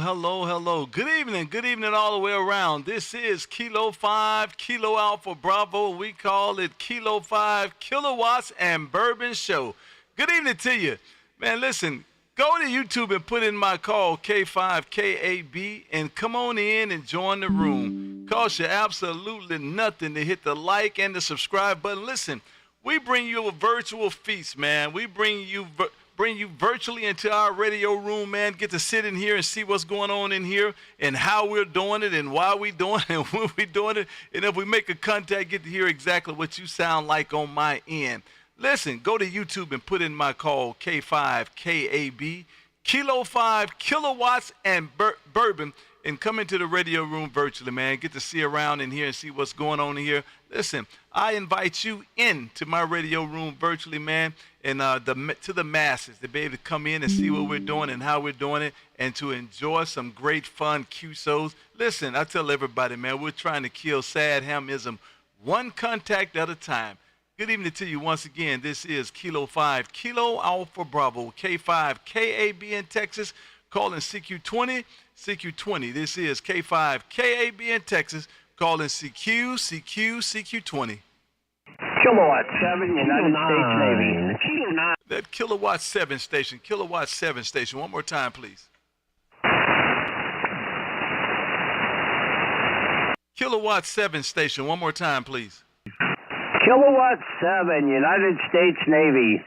hello. Good evening all the way around. This is Kilo 5, Kilo Alpha Bravo. We call it Kilo 5 Kilowatts and Bourbon Show. Good evening to you. Man, listen, go to YouTube and put in my call, K5KAB, and come on in and join the room. Cost you absolutely nothing to hit the like and the subscribe button. Listen, we bring you a virtual feast, man. We bring you virtually into our radio room, man. Get to sit in here and see what's going on in here and how we're doing it and why we're doing it and when we're doing it. And if we make a contact, get to hear exactly what you sound like on my end. Listen, go to YouTube and put in my call, K5KAB, Kilo 5 Kilowatts and Bourbon, and come into the radio room virtually, man. Get to see around in here and see what's going on in here. Listen, I invite you into my radio room virtually, man, and to the masses to be able to come in and see what we're doing and how we're doing it and to enjoy some great fun QSOs. Listen, I tell everybody, man, we're trying to kill sad hamism one contact at a time. Good evening to you once again. This is Kilo 5, Kilo Alpha Bravo, K5KAB in Texas, calling CQ20. This is K5KAB in Texas, calling CQ20. Kilowatt 7, United States Navy. Kilo 9. That Kilowatt 7 station, Kilowatt 7 station. One more time, please. Kilowatt 7 station. One more time, please. Kilowatt 7, United States Navy.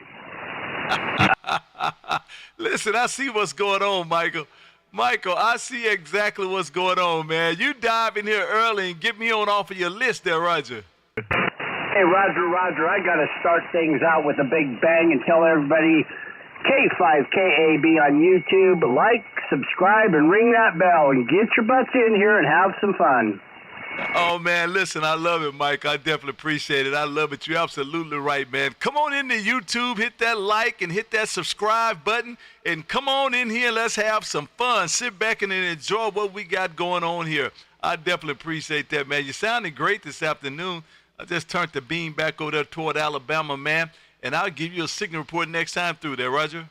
Listen, I see what's going on, Michael. Michael, I see exactly what's going on, man. You dive in here early and get me on off of your list there, Roger. Hey, Roger, I got to start things out with a big bang and tell everybody K5KAB on YouTube. Like, subscribe, and ring that bell and get your butts in here and have some fun. Oh, man, listen, I love it, Mike. I definitely appreciate it. I love it. You're absolutely right, man. Come on into YouTube, hit that like and hit that subscribe button, and come on in here. Let's have some fun. Sit back and enjoy what we got going on here. I definitely appreciate that, man. You sounded great this afternoon. I just turned the beam back over there toward Alabama, man, and I'll give you a signal report next time through there, Roger.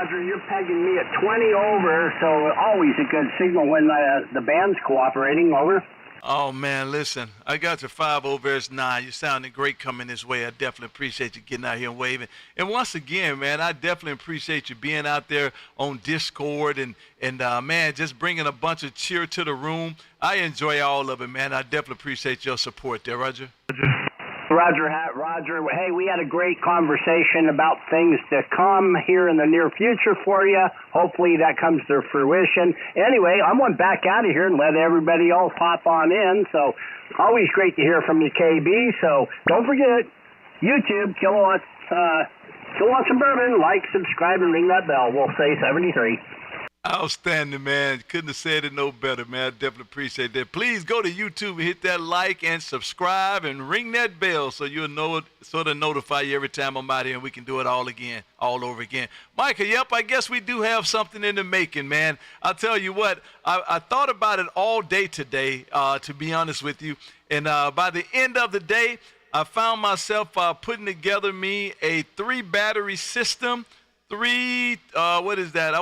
Roger, you're pegging me at 20 over, so always a good signal when the band's cooperating, over. Oh, man, listen, I got your 5 over, it's 9. You sounded great coming this way. I definitely appreciate you getting out here and waving. And once again, man, I definitely appreciate you being out there on Discord and man, just bringing a bunch of cheer to the room. I enjoy all of it, man. I definitely appreciate your support there, Roger. Roger, hey, we had a great conversation about things to come here in the near future for you. Hopefully that comes to fruition. Anyway, I'm going back out of here and let everybody else hop on in. So always great to hear from you, KB. So don't forget, YouTube, Kilowatts and Bourbon. Like, subscribe, and ring that bell. We'll say 73. Outstanding, man. Couldn't have said it no better, man. I definitely appreciate that. Please go to YouTube and hit that like and subscribe and ring that bell so you'll know it, sort of notify you every time I'm out here and we can do it all over again. Michael, yep, I guess we do have something in the making, man. I'll tell you what, I thought about it all day today, to be honest with you. And by the end of the day, I found myself putting together me a 3-battery system. What is that? I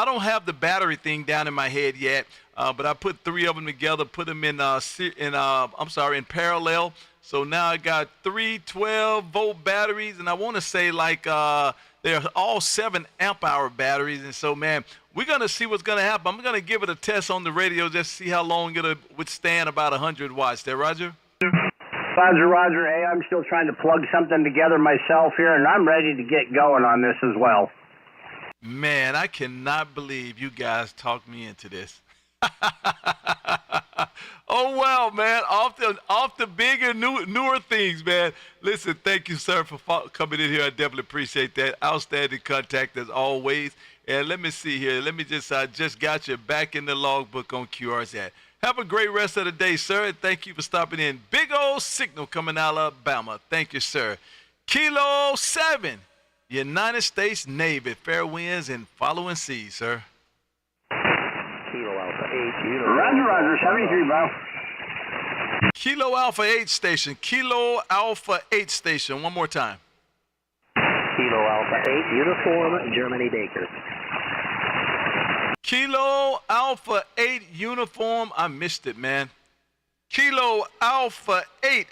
don't have the battery thing down in my head yet, but I put 3 of them together, put them in parallel. So now I got 3 12-volt batteries, and I want to say like they're all 7 amp hour batteries. And so, man, we're gonna see what's gonna happen. I'm gonna give it a test on the radio just to see how long it'll withstand about 100 watts. There, Roger. Roger. Hey, I'm still trying to plug something together myself here, and I'm ready to get going on this as well. Man, I cannot believe you guys talked me into this. Oh, well, man, off the bigger, newer things, man. Listen, thank you, sir, for coming in here. I definitely appreciate that. Outstanding contact as always. And let me see here. Let me just got you back in the logbook on QRZ. Have a great rest of the day, sir, and thank you for stopping in. Big old signal coming out of Alabama. Thank you, sir. Kilo 7, United States Navy. Fair winds and following seas, sir. Kilo Alpha 8. Roger, 73, bro. Kilo Alpha 8 station. Kilo Alpha 8 station. One more time. Kilo Alpha 8, uniform, Germany Baker. Kilo Alpha 8 uniform. I missed it, man. Kilo Alpha 8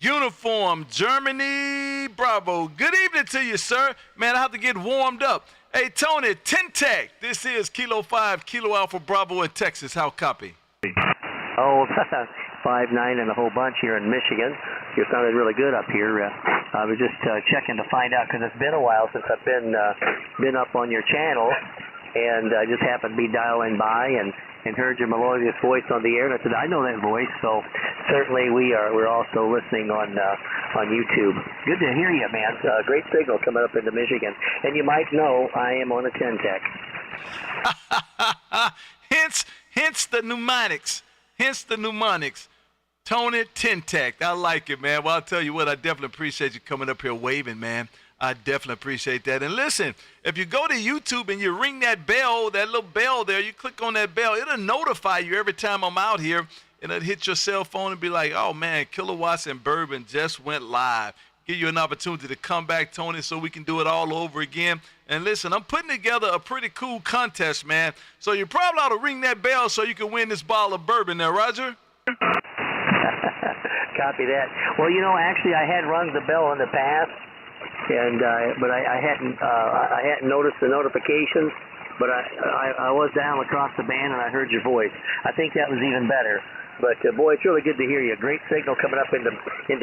uniform, Germany, Bravo. Good evening to you, sir. Man, I have to get warmed up. Hey, Tony, Tentec. This is Kilo 5, Kilo Alpha Bravo in Texas. How copy? Oh, 5-9 and a whole bunch here in Michigan. You're sounding really good up here. I was just checking to find out because it's been a while since I've been up on your channel, and I just happened to be dialing by and heard your melodious voice on the air, and I said, I know that voice. So certainly we're also listening on YouTube. Good to hear you, man. Great signal coming up into Michigan, and you might know I am on a Tentec. Hence the pneumatics. Tony Tentec. I like it, man. Well, I'll tell you what, I definitely appreciate you coming up here waving, man. I definitely appreciate that. And listen, if you go to YouTube and you ring that bell, that little bell there, you click on that bell, it'll notify you every time I'm out here, and it'll hit your cell phone and be like, oh, man, Kilowatts and Bourbon just went live. Give you an opportunity to come back, Tony, so we can do it all over again. And listen, I'm putting together a pretty cool contest, man. So you probably ought to ring that bell so you can win this bottle of bourbon there, Roger. Copy that. Well, actually, I had rung the bell in the past, and but I hadn't noticed the notifications. But I was down across the band and I heard your voice. I think that was even better. But boy, it's really good to hear you. Great signal coming up into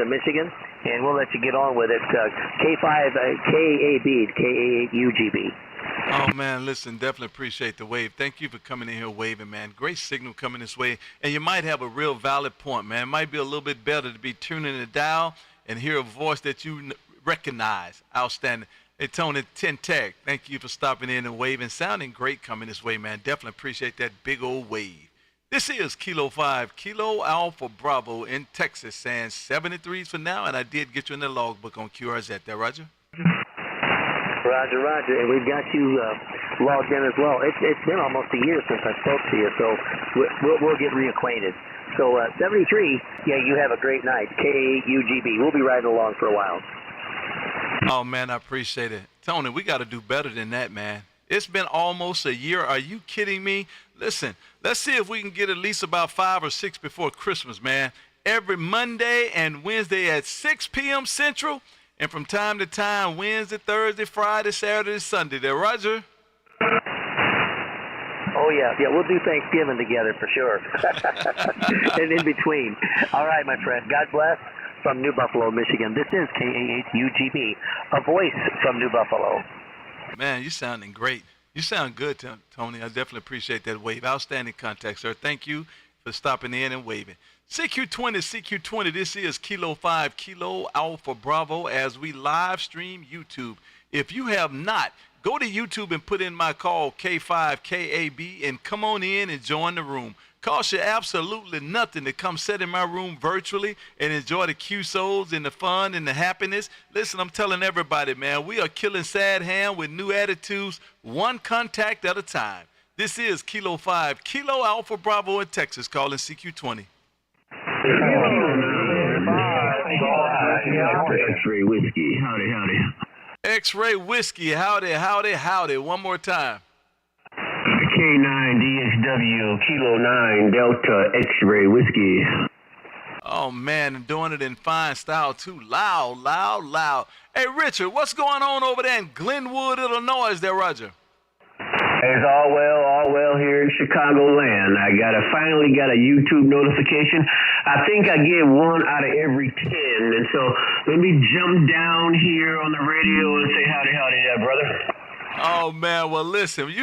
Michigan, and we'll let you get on with it. K5 KAB KA8UGB. Oh, man, listen, definitely appreciate the wave. Thank you for coming in here waving, man. Great signal coming this way. And you might have a real valid point, man. It might be a little bit better to be tuning the dial and hear a voice that you recognize. Outstanding. Hey, Tony Tentec, thank you for stopping in and waving. Sounding great coming this way, man. Definitely appreciate that big old wave. This is Kilo 5, Kilo Alpha Bravo in Texas, saying 73s for now, and I did get you in the logbook on QRZ there, Roger. Roger, and we've got you logged in as well. It's been almost a year since I spoke to you, so we'll get reacquainted. So 73, yeah, you have a great night. KUGB. We'll be riding along for a while. Oh, man, I appreciate it. Tony, we got to do better than that, man. It's been almost a year. Are you kidding me? Listen, let's see if we can get at least about 5 or 6 before Christmas, man. Every Monday and Wednesday at 6 p.m. Central. And from time to time, Wednesday, Thursday, Friday, Saturday, Sunday. There, Roger? Oh, yeah, we'll do Thanksgiving together for sure. And in between. All right, my friend. God bless from New Buffalo, Michigan. This is KA8UGB, a voice from New Buffalo. Man, you sounding great. You sound good, Tony. I definitely appreciate that wave. Outstanding contact, sir. Thank you for stopping in and waving. CQ20, this is Kilo 5, Kilo Alpha Bravo as we live stream YouTube. If you have not, go to YouTube and put in my call, K5KAB, and come on in and join the room. Cost you absolutely nothing to come sit in my room virtually and enjoy the QSOs and the fun and the happiness. Listen, I'm telling everybody, man, we are killing sad ham with new attitudes, one contact at a time. This is Kilo 5, Kilo Alpha Bravo in Texas, calling CQ20. X-ray whiskey, howdy. X-ray whiskey, howdy. One more time. K9DXW, Kilo 9 Delta X-ray whiskey. Oh, man, doing it in fine style, too. Loud. Hey, Richard, what's going on over there in Glenwood, Illinois, there, Roger? It's all well here in Chicagoland. I finally got a YouTube notification. I think I get 1 out of every 10. And so let me jump down here on the radio and say howdy there, brother. Oh, man, well, listen, go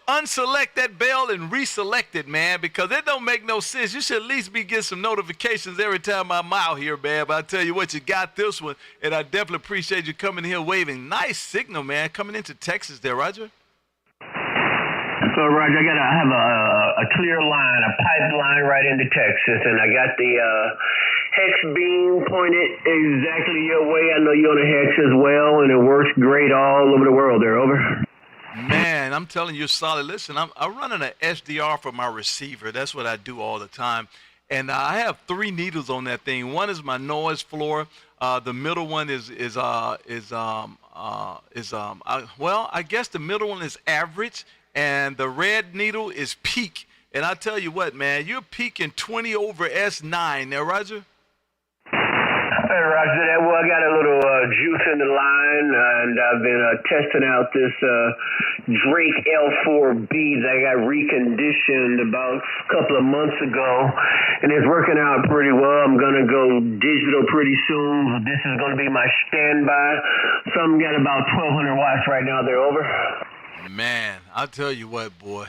unselect that bell and reselect it, man, because it don't make no sense. You should at least be getting some notifications every time I'm out here, man. But I tell you what, you got this one, and I definitely appreciate you coming here waving. Nice signal, man, coming into Texas there, Roger. So, Roger, I have a clear line, a pipeline right into Texas, and I got the hex beam pointed exactly your way. I know you're on a hex as well, and it works great all over the world there. Over. Man, I'm telling you, solid. Listen, I'm running an SDR for my receiver. That's what I do all the time. and I have 3 needles on that thing. One is my noise floor. The middle one I guess the middle one is average, and the red needle is peak. And I tell you what, man, you're peaking 20 over S9 now, Roger. Hey, Roger that. Well, I got a little juice in the line, and I've been testing out this Drake L4B that I got reconditioned about a couple of months ago, and it's working out pretty well. I'm going to go digital pretty soon. This is going to be my standby. So I'm got about 1,200 watts right now. They're over. Man, I'll tell you what, boy.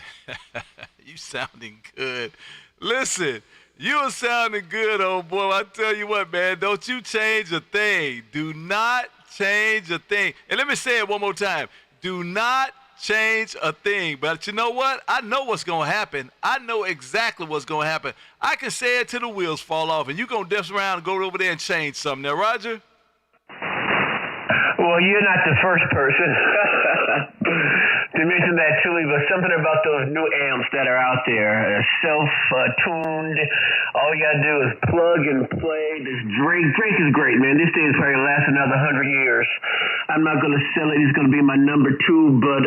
You sounding good. Listen. You are sounding good, old boy. I tell you what, man, don't you change a thing. Do not change a thing. And let me say it one more time. Do not change a thing. But you know what? I know what's going to happen. I know exactly what's going to happen. I can say it till the wheels fall off, and you're going to dip around and go over there and change something. Now, Roger? Well, you're not the first person to mention that to me, but something about those new amps that are out there, self-tuned. All you got to do is plug and play. This Drake is great, man. This thing is probably last another 100 years. I'm not going to sell it. It's going to be my number 2, but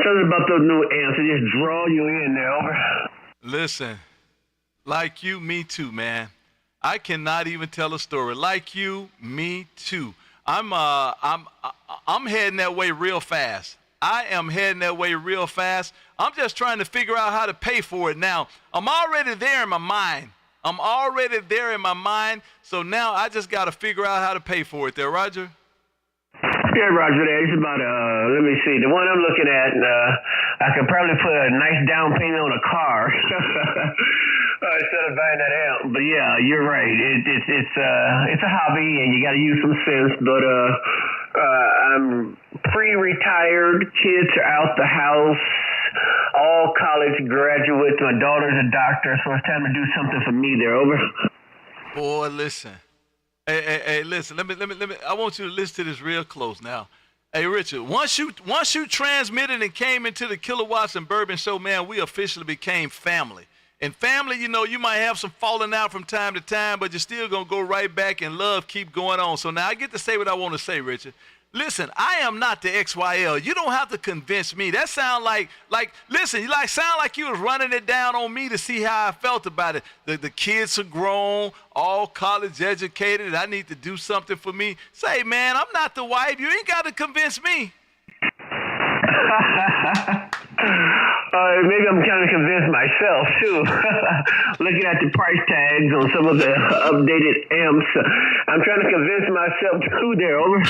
something about those new amps, they just draw you in there. Over. Listen, like you, me too, man. I cannot even tell a story. Like you, me too. I'm heading that way real fast. I am heading that way real fast. I'm just trying to figure out how to pay for it now. I'm already there in my mind. So now I just got to figure out how to pay for it there, Roger. Yeah, Roger, it's about, let me see. The one I'm looking at, I could probably put a nice down payment on a car instead of buying that amp. But yeah, you're right. It's a hobby, and you got to use some sense. But I'm pre-retired. Kids are out the house. All college graduates. My daughter's a doctor, so it's time to do something for me there. Over. Boy, listen. Hey, listen. Let me. I want you to listen to this real close now. Hey, Richard. Once you transmitted and came into the Kilowatts and Bourbon show, man, we officially became family. And family, you know, you might have some falling out from time to time, but you're still gonna go right back and love keep going on. So now I get to say what I want to say, Richard. Listen, I am not the XYL. You don't have to convince me. That sound listen, you sound like you was running it down on me to see how I felt about it. The kids are grown, all college educated. I need to do something for me. Say, man, I'm not the wife. You ain't got to convince me. Maybe I'm trying to convince myself, too. Looking at the price tags on some of the updated amps, I'm trying to convince myself, too, there. Over.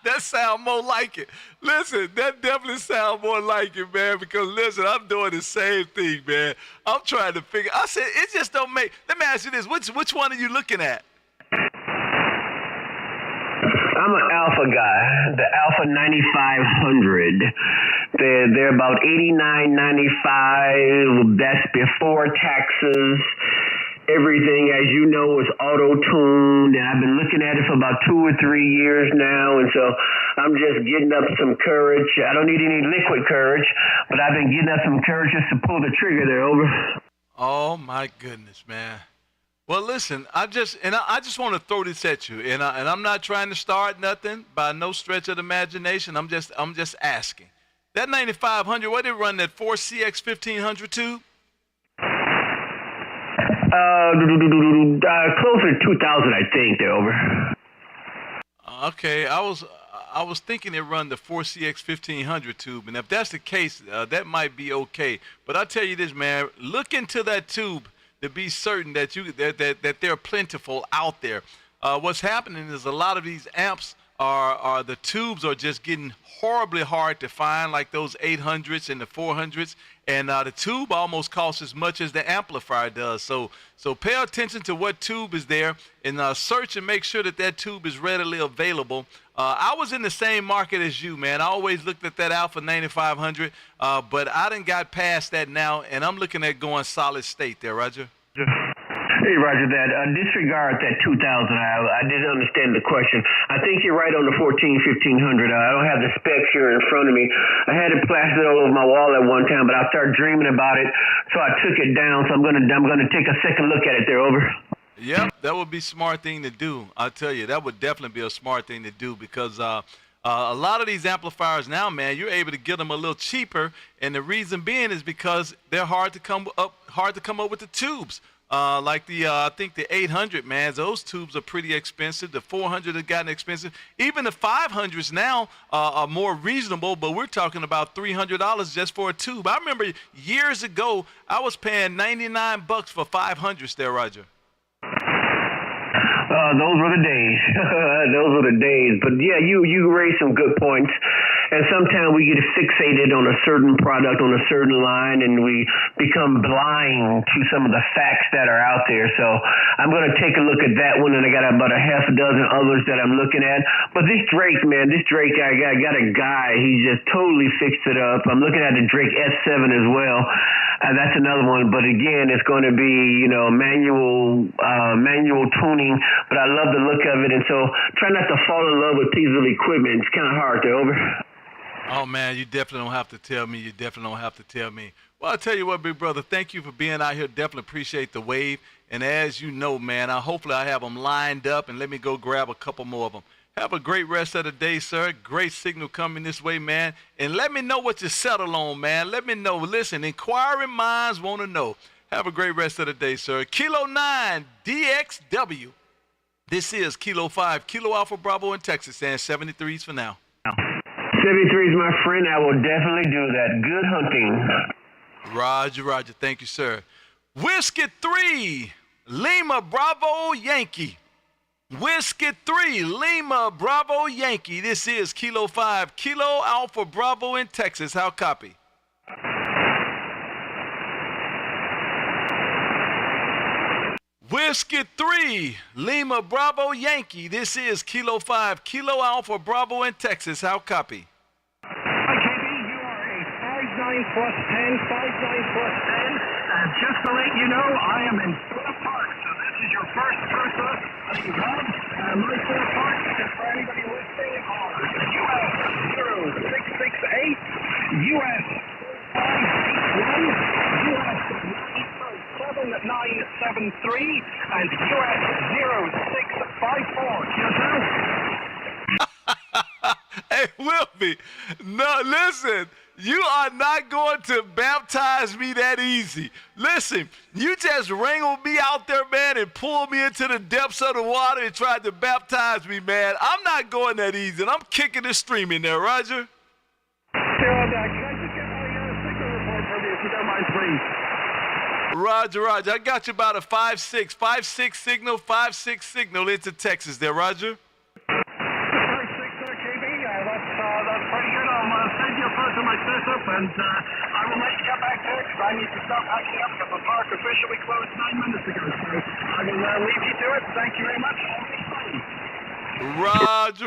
That sound more like it. Listen, that definitely sound more like it, man, because, listen, I'm doing the same thing, man. I'm trying to figure. I said, it just don't make. Let me ask you this. Which one are you looking at? I'm an Alpha guy, the Alpha 9500. They're about $89.95. That's before taxes. Everything, as you know, is auto-tuned, and I've been looking at it for about 2 or 3 years now, and so I'm just getting up some courage. I don't need any liquid courage, but I've been getting up some courage just to pull the trigger there. Over. Oh my goodness, man. Well, listen, I just want to throw this at you, and I'm not trying to start nothing by no stretch of the imagination. I'm just asking. That 9500, what did it run that 4CX 1500 tube? Closer to 2,000, I think. They're over. Okay, I was thinking it run the 4CX 1500 tube, and if that's the case, that might be okay. But I'll tell you this, man, look into that tube to be certain that that they're plentiful out there. What's happening is a lot of these amps are the tubes are just getting horribly hard to find, like those 800s and the 400s, and the tube almost costs as much as the amplifier does. So pay attention to what tube is there, and search and make sure that tube is readily available. I was in the same market as you, man. I always looked at that Alpha 9500, but I done got past that now, and I'm looking at going solid state there, Roger. Hey, Roger that. Disregard that 2000. I didn't understand the question. I think you're right on the 1500. I don't have the specs here in front of me. I had it plastered all over my wall at one time, but I started dreaming about it, so I took it down. So I'm gonna take a second look at it there. Over. Yep, that would be a smart thing to do. I'll tell you, that would definitely be a smart thing to do because a lot of these amplifiers now, man, you're able to get them a little cheaper, and the reason being is because they're hard to come up with the tubes. Like I think the 800, man, those tubes are pretty expensive. The 400 have gotten expensive. Even the 500s now are more reasonable, but we're talking about $300 just for a tube. I remember years ago, I was paying $99 for 500s there, Roger. Those were the days. Those were the days. But yeah, you raised some good points. And sometimes we get fixated on a certain product, on a certain line, and we become blind to some of the facts that are out there. So I'm going to take a look at that one, and I got about a half a dozen others that I'm looking at. But this Drake, man, I got a guy. He just totally fixed it up. I'm looking at the Drake S7 as well. That's another one. But again, it's going to be, manual tuning. But I love the look of it, and so try not to fall in love with pieces of equipment. It's kind of hard there. Over. Oh, man, you definitely don't have to tell me. You definitely don't have to tell me. Well, I'll tell you what, big brother, thank you for being out here. Definitely appreciate the wave. And as you know, man, hopefully I have them lined up, and let me go grab a couple more of them. Have a great rest of the day, sir. Great signal coming this way, man. And let me know what you settle on, man. Let me know. Listen, inquiring minds want to know. Have a great rest of the day, sir. Kilo 9 DXW. This is Kilo 5, Kilo Alpha Bravo in Texas, and 73s for now. 73s, my friend. I will definitely do that. Good hunting. Roger. Thank you, sir. Whiskey 3, Lima Bravo Yankee. Whiskey 3, Lima Bravo Yankee. This is Kilo 5, Kilo Alpha Bravo in Texas. How copy? Whiskey 3, Lima Bravo Yankee. This is Kilo 5, Kilo Alpha Bravo in Texas. How copy? Hi, KB. You are a 59 plus 10, 59 plus 10. And just to let you know, I am in Florida Park, so this is your first Versa that you have. And my Florida Park is for anybody listening are US 0668, US 581, US 7973, and US 0654. Hey, Wilby, no, listen, you are not going to baptize me that easy. Listen, you just wrangled me out there, man, and pulled me into the depths of the water and tried to baptize me, man. I'm not going that easy, and I'm kicking and streaming there, Roger. Can I just get my signal report from you, if you don't mind, please? Roger. I got you about a 5.6 signal, 5.6 signal into Texas there, Roger. 5.6 there, KB. That's pretty good. I'll send you a photo of my setup, and I will let you get back there because I need to start packing up because the park officially closed 9 minutes ago. So I will leave you to it. Thank you very much.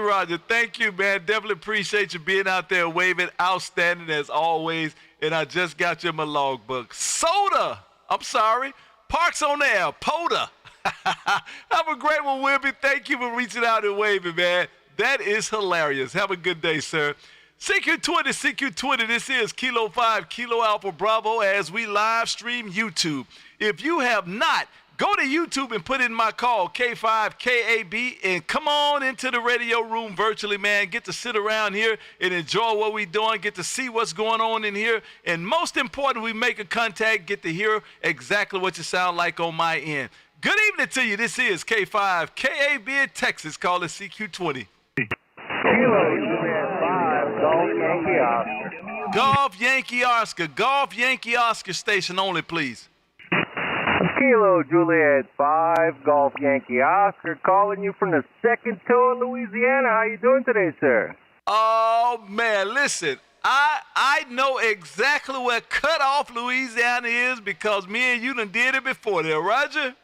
Roger. Thank you, man. Definitely appreciate you being out there waving. Outstanding as always. And I just got you in my logbook. Soda. I'm sorry. Parks on the air. Poda. Have a great one, Wilby. Thank you for reaching out and waving, man. That is hilarious. Have a good day, sir. CQ20. This is Kilo 5, Kilo Alpha Bravo as we live stream YouTube. If you have not, go to YouTube and put in my call, K5KAB, and come on into the radio room virtually, man. Get to sit around here and enjoy what we're doing, get to see what's going on in here. And most important, we make a contact, get to hear exactly what you sound like on my end. Good evening to you. This is K5KAB in Texas. Call it CQ20. Golf Yankee Oscar station only, please. Kilo Juliet 5, Golf Yankee Oscar, calling you from the second tour of Louisiana. How you doing today, sir? Oh, man, listen, I know exactly where Cut Off Louisiana is because me and you done did it before there, Roger.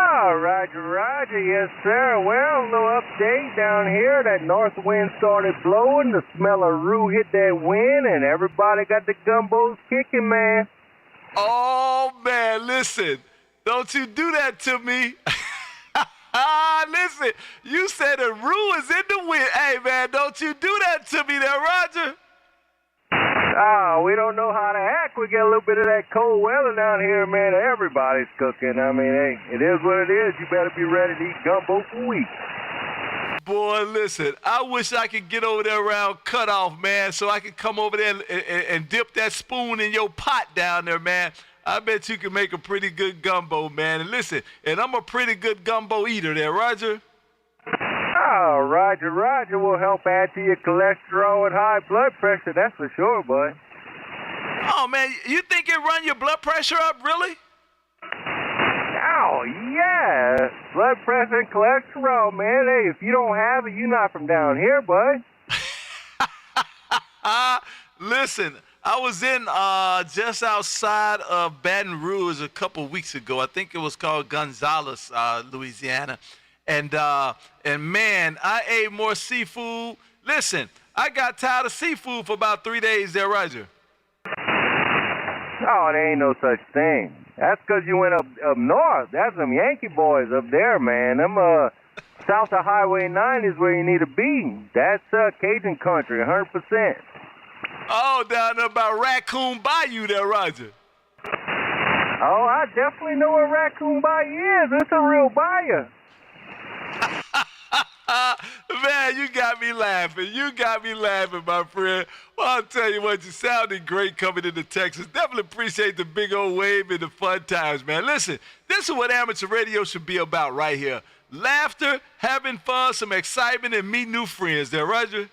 Oh, Roger, yes, sir. Well, no update down here. That north wind started blowing, the smell of rue hit that wind, and everybody got the gumbos kicking, man. Oh, man, listen. Don't you do that to me. Listen, you said the rule is in the wind. Hey, man, don't you do that to me there, Roger. We don't know how to act. We get a little bit of that cold weather down here, man. Everybody's cooking. I mean, hey, it is what it is. You better be ready to eat gumbo for weeks. Boy, listen, I wish I could get over there around Cutoff, man, so I could come over there and dip that spoon in your pot down there, man. I bet you can make a pretty good gumbo, man. And listen, and I'm a pretty good gumbo eater there, Roger. Oh, Roger will help add to your cholesterol and high blood pressure, that's for sure, bud. Oh, man, you think it run your blood pressure up, really? Oh, yeah. Blood pressure and cholesterol, man. Hey, if you don't have it, you're not from down here, bud. Listen, I was in just outside of Baton Rouge a couple weeks ago. I think it was called Gonzales, Louisiana. And man, I ate more seafood. Listen, I got tired of seafood for about 3 days there, Roger. Oh, there ain't no such thing. That's because you went up north. That's them Yankee boys up there, man. Them south of Highway 9 is where you need to be. That's Cajun country, 100%. Oh, down there by Raccoon Bayou there, Roger. Oh, I definitely know what Raccoon Bayou is. It's a real bayou. Man, you got me laughing. You got me laughing, my friend. Well, I'll tell you what, you sounded great coming into Texas. Definitely appreciate the big old wave and the fun times, man. Listen, this is what amateur radio should be about right here. Laughter, having fun, some excitement, and meet new friends there, Roger.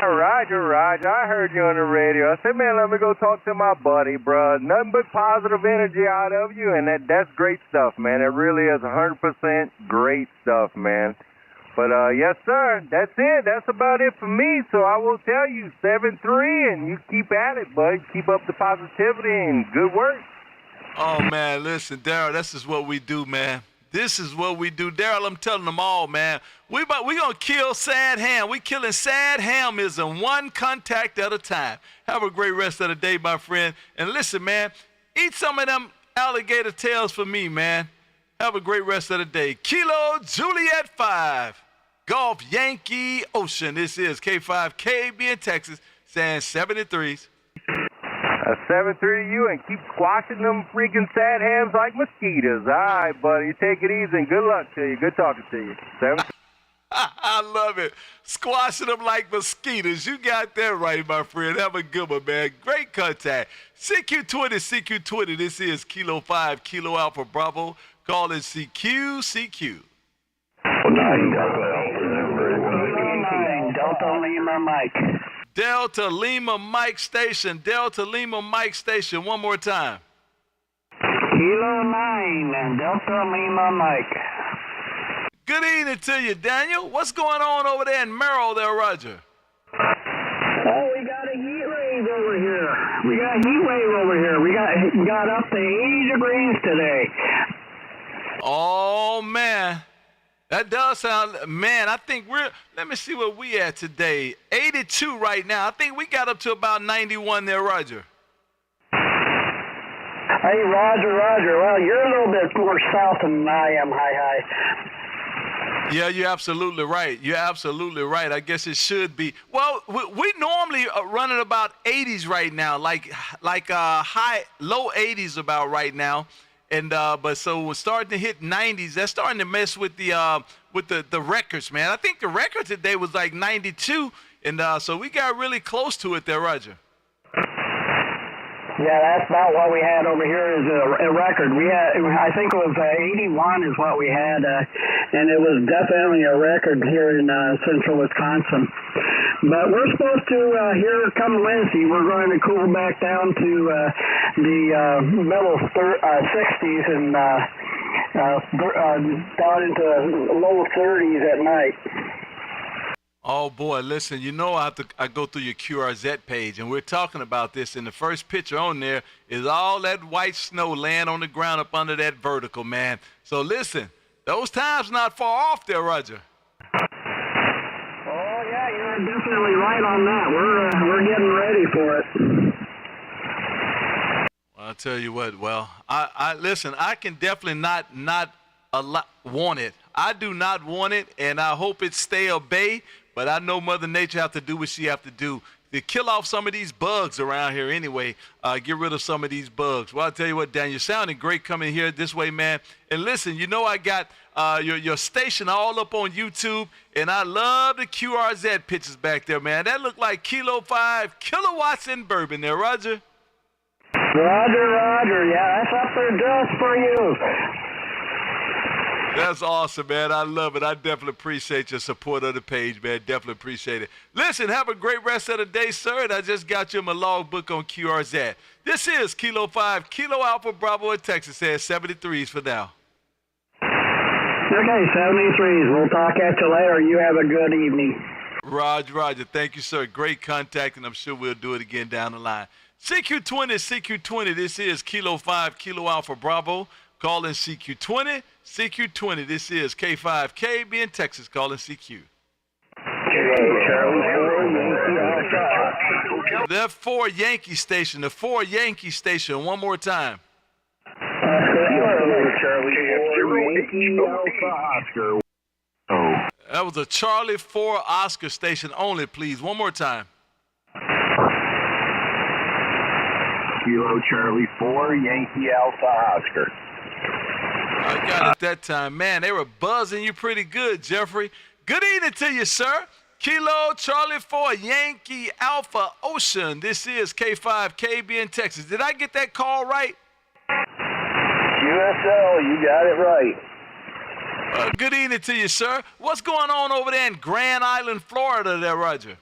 Roger, I heard you on the radio. I said, man, let me go talk to my buddy, bro. Nothing but positive energy out of you, and that's great stuff, man. It really is 100% great stuff, man. But, yes, sir, that's it. That's about it for me. So I will tell you, 7-3, and you keep at it, bud. Keep up the positivity and good work. Oh, man, listen, Daryl, this is what we do, man. This is what we do. Daryl, I'm telling them all, man. We going to kill sad ham. We killing sad hamism one contact at a time. Have a great rest of the day, my friend. And listen, man, eat some of them alligator tails for me, man. Have a great rest of the day. Kilo Juliet 5. Golf Yankee Ocean. This is K5KB in Texas, saying 73s. 7-3 to you, and keep squashing them freaking sad hams like mosquitoes. All right, buddy. Take it easy, and good luck to you. Good talking to you. 7-3. I love it. Squashing them like mosquitoes. You got that right, my friend. Have a good one, man. Great contact. CQ20. This is Kilo 5, Kilo Alpha Bravo. Call it CQ. 9 Delta Lima Mike. Delta Lima Mike Station. One more time. Kilo 9 and Delta Lima Mike. Good evening to you, Daniel. What's going on over there in Merrill there, Roger? Oh, we got a heat wave over here. We got up to 80 degrees today. Oh, man. That does sound, man, I think let me see what we at today. 82 right now. I think we got up to about 91 there, Roger. Hey, Roger. Well, you're a little bit more south than I am, hi. Yeah, you're absolutely right. I guess it should be. Well, we normally run at about 80s right now, like low 80s about right now. And but so we're starting to hit 90s. That's starting to mess with the records, man. I think the record today was like 92, and so we got really close to it there, Roger. Yeah, that's about what we had over here is a record. We had, I think it was 81 is what we had, and it was definitely a record here in central Wisconsin. But we're supposed to, here come Wednesday, we're going to cool back down to the middle 60s and down into low 30s at night. Oh, boy, listen, you know I go through your QRZ page, and we're talking about this, and the first picture on there is all that white snow laying on the ground up under that vertical, man. So, listen, those times not far off there, Roger. Oh, yeah, you're definitely right on that. We're getting ready for it. I'll tell you what. Well, I listen. I can definitely not want it. I do not want it, and I hope it stay a bay. But I know Mother Nature have to do what she have to do to kill off some of these bugs around here. Anyway, get rid of some of these bugs. Well, I'll tell you what, Dan, you're sounding great coming here this way, man. And listen, you know I got your station all up on YouTube, and I love the QRZ pictures back there, man. That look like Kilo 5 Kilowatts and Bourbon there, Roger. Roger. Yeah, that's up there just for you. That's awesome, man. I love it. I definitely appreciate your support of the page, man. Definitely appreciate it. Listen, have a great rest of the day, sir. And I just got you my logbook on QRZ. This is Kilo 5, Kilo Alpha Bravo in Texas. Says 73s for now. Okay, 73s. We'll talk at you later. You have a good evening. Roger. Thank you, sir. Great contact, and I'm sure we'll do it again down the line. CQ20. This is Kilo 5, Kilo Alpha Bravo. Calling CQ20. CQ20. This is K5KB in Texas. Calling CQ. That 4 Yankee station. The 4 Yankee station. One more time. That was a Charlie 4 Oscar station only, please. One more time. Kilo Charlie 4 Yankee Alpha Oscar. I got it that time. Man, they were buzzing you pretty good, Jeffrey. Good evening to you, sir. Kilo Charlie 4 Yankee Alpha Ocean. This is K5KB in Texas. Did I get that call right? QSO, you got it right. Good evening to you, sir. What's going on over there in Grand Island, Florida there, Roger?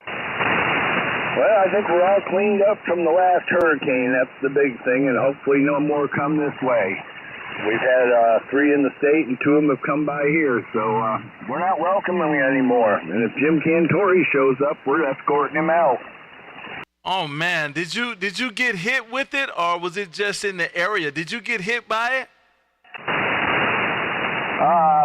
Well, I think we're all cleaned up from the last hurricane. That's the big thing, and hopefully no more come this way. We've had 3 in the state, and 2 of them have come by here, so we're not welcoming anymore. And if Jim Cantori shows up, we're escorting him out. Oh man, did you get hit with it, or was it just in the area? Did you get hit by it?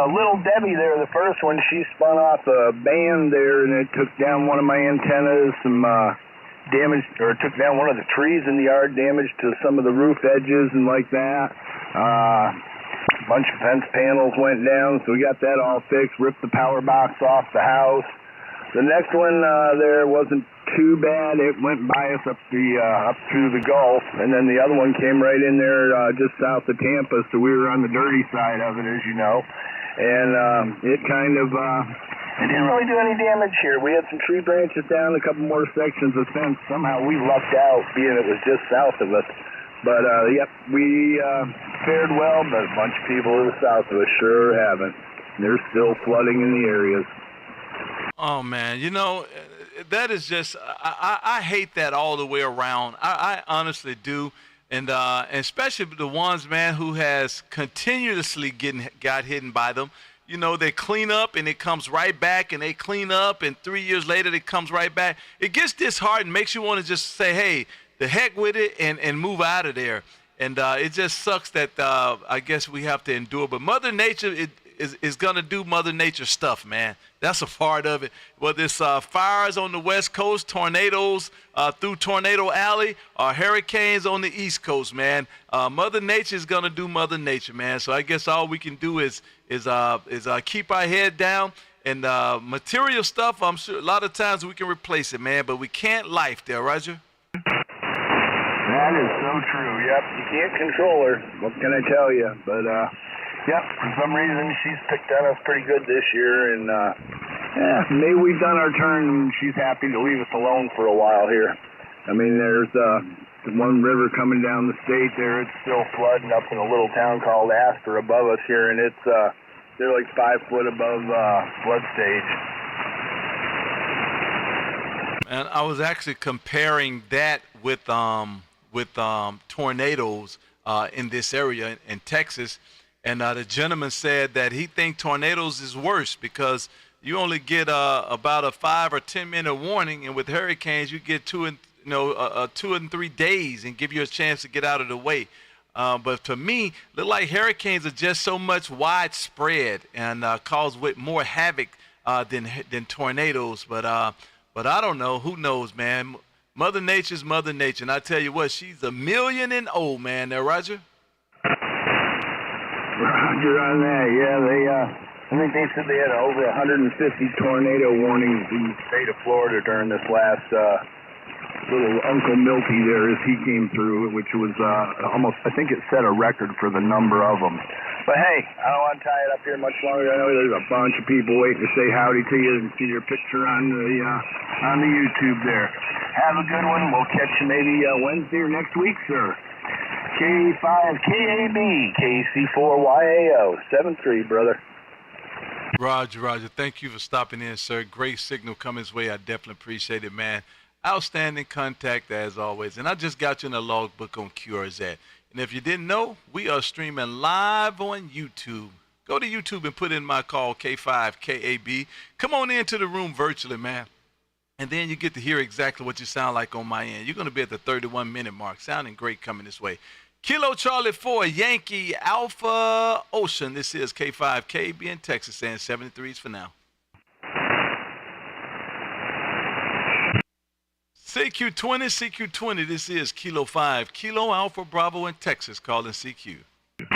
Little Debbie there, the first one, she spun off a band there, and it took down one of my antennas, some damage, or it took down one of the trees in the yard, damage to some of the roof edges and like that. A bunch of fence panels went down, so we got that all fixed, ripped the power box off the house. The next one there wasn't too bad. It went by us up through the Gulf, and then the other one came right in there just south of Tampa, so we were on the dirty side of it, as you know. And it kind of it didn't really do any damage here. We had some tree branches down, a couple more sections of fence. Somehow we lucked out, being it was just south of us. But yep, we fared well, but a bunch of people to the south of us sure haven't. They're still flooding in the areas. Oh man, you know, that is just I hate that all the way around. I honestly do, and especially the ones, man, who has continuously got hit by them. You know, they clean up and it comes right back, and they clean up and 3 years later it comes right back. It gets disheartening, makes you want to just say, hey, the heck with it, and move out of there. And it just sucks that I guess we have to endure. But Mother Nature is going to do Mother Nature stuff, man. That's a part of it. Whether it's fires on the West Coast, tornadoes through Tornado Alley, or hurricanes on the East Coast, man. Mother Nature is going to do Mother Nature, man. So I guess all we can do is keep our head down. And material stuff, I'm sure a lot of times we can replace it, man. But we can't life there, Roger. That is so true. Yep, you can't control her. What can I tell you? But yep, for some reason she's picked on us pretty good this year, and yeah, maybe we've done our turn, and she's happy to leave us alone for a while here. I mean, there's one river coming down the state there. It's still flooding up in a little town called Astor above us here, and it's they're like 5 foot above flood stage. And I was actually comparing that with tornadoes in this area in Texas, and the gentleman said that he thinks tornadoes is worse because you only get about a 5 or 10 minute warning, and with hurricanes you get 2 and 3 days and give you a chance to get out of the way. But to me, look like hurricanes are just so much widespread and cause more havoc than tornadoes. But I don't know. Who knows, man? Mother Nature's Mother Nature. And I tell you what, she's 1,000,000 and old, man. There, Roger. Roger on that. Yeah, I think they said they had over 150 tornado warnings in the state of Florida during this last little Uncle Milty there as he came through, which was almost, I think it set a record for the number of them. But hey, I don't want to tie it up here much longer. I know there's a bunch of people waiting to say howdy to you and see your picture on the YouTube there. Have a good one. We'll catch you maybe Wednesday or next week, sir. K5KAB, KC4YAO, 7-3, brother. Roger. Thank you for stopping in, sir. Great signal coming his way. I definitely appreciate it, man. Outstanding contact as always. And I just got you in a logbook on QRZ. And if you didn't know, we are streaming live on YouTube. Go to YouTube and put in my call, K5KAB. Come on into the room virtually, man. And then you get to hear exactly what you sound like on my end. You're going to be at the 31-minute mark. Sounding great coming this way. Kilo Charlie 4, Yankee Alpha Ocean. This is K5KB in Texas, saying 73s for now. CQ20, this is Kilo 5, Kilo Alpha Bravo in Texas, calling CQ. 9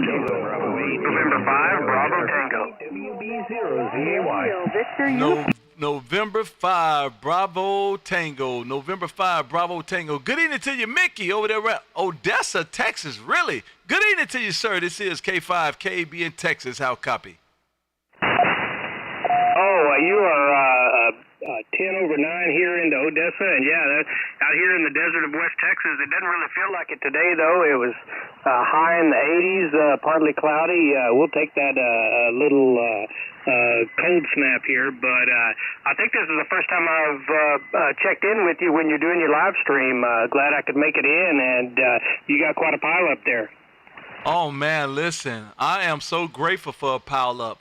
Kilo Bravo 8. November 5, Bravo Tango. WB0ZAY. Victor, November 5, Bravo Tango. November 5, Bravo Tango. Good evening to you, Mickey, over there at Odessa, Texas. Really? Good evening to you, sir. This is K5KB in Texas. How copy? Oh, you are 10 over 9 here into Odessa, and out here in the desert of West Texas. It doesn't really feel like it today, though. It was high in the 80s, partly cloudy. We'll take that little cold snap here, but I think this is the first time I've checked in with you when you're doing your live stream. Glad I could make it in, and you got quite a pile up there. Oh, man, listen, I am so grateful for a pile up.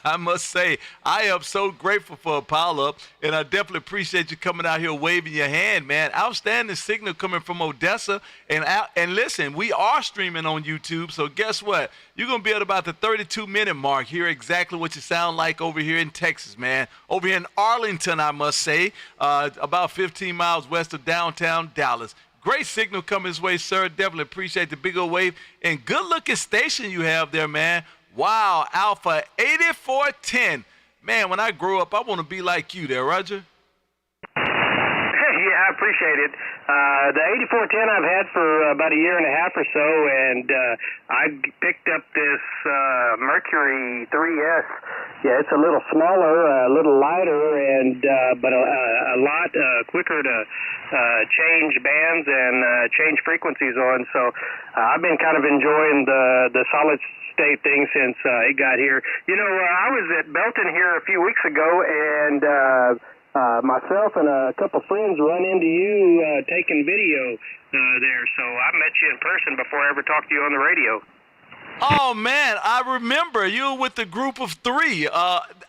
I must say, I am so grateful for a pile-up, and I definitely appreciate you coming out here waving your hand, man. Outstanding signal coming from Odessa. And listen, we are streaming on YouTube, so guess what? You're going to be at about the 32-minute mark, hear exactly what you sound like over here in Texas, man. Over here in Arlington, I must say, about 15 miles west of downtown Dallas. Great signal coming his way, sir. Definitely appreciate the big old wave. And good-looking station you have there, man. Wow, Alpha 8410. Man, when I grow up, I want to be like you there, Roger. Yeah, I appreciate it. The 8410 I've had for about a year and a half or so, and I picked up this Mercury 3S. Yeah, it's a little smaller, a little lighter, and but a lot quicker to change bands and change frequencies on. So I've been kind of enjoying the solid state thing since it got here. You know, I was at Belton here a few weeks ago, and myself and a couple friends run into you taking video there. So I met you in person before I ever talked to you on the radio. Oh, man, I remember you with the group of 3.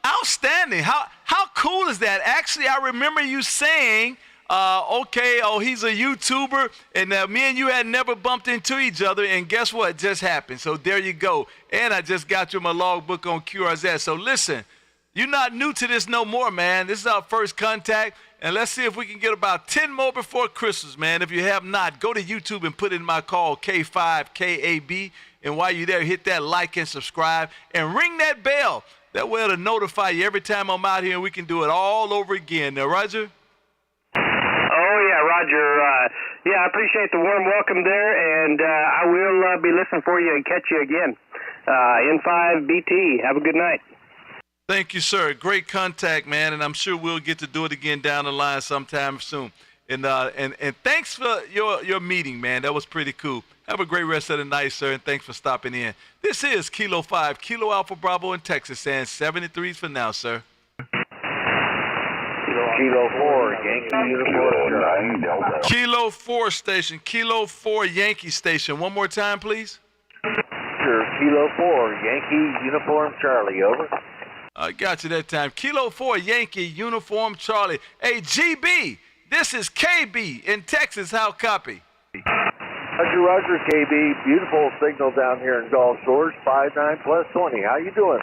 Outstanding. How cool is that? Actually, I remember you saying, he's a YouTuber, and me and you had never bumped into each other, and guess what? It just happened. So there you go. And I just got you my logbook on QRZ. So listen, you're not new to this no more, man. This is our first contact, and let's see if we can get about 10 more before Christmas, man. If you have not, go to YouTube and put in my call, K5KAB, and while you're there, hit that like and subscribe, and ring that bell. That way it'll notify you every time I'm out here, and we can do it all over again. Now, Roger? Oh, yeah, Roger. I appreciate the warm welcome there, and I will be listening for you and catch you again. N5BT, have a good night. Thank you, sir. Great contact, man, and I'm sure we'll get to do it again down the line sometime soon. And thanks for your meeting, man. That was pretty cool. Have a great rest of the night, sir, and thanks for stopping in. This is Kilo 5, Kilo Alpha Bravo in Texas, saying 73s for now, sir. Kilo 4, Yankee Uniform 9 Delta. Kilo 4 station, Kilo 4 Yankee station. One more time, please. Sure, Kilo 4, Yankee Uniform Charlie, over. I got you that time. Kilo 4 Yankee Uniform Charlie. Hey, GB, this is KB in Texas. How copy? Roger, KB. Beautiful signal down here in Gulf Shores, 59 plus 20. How you doing?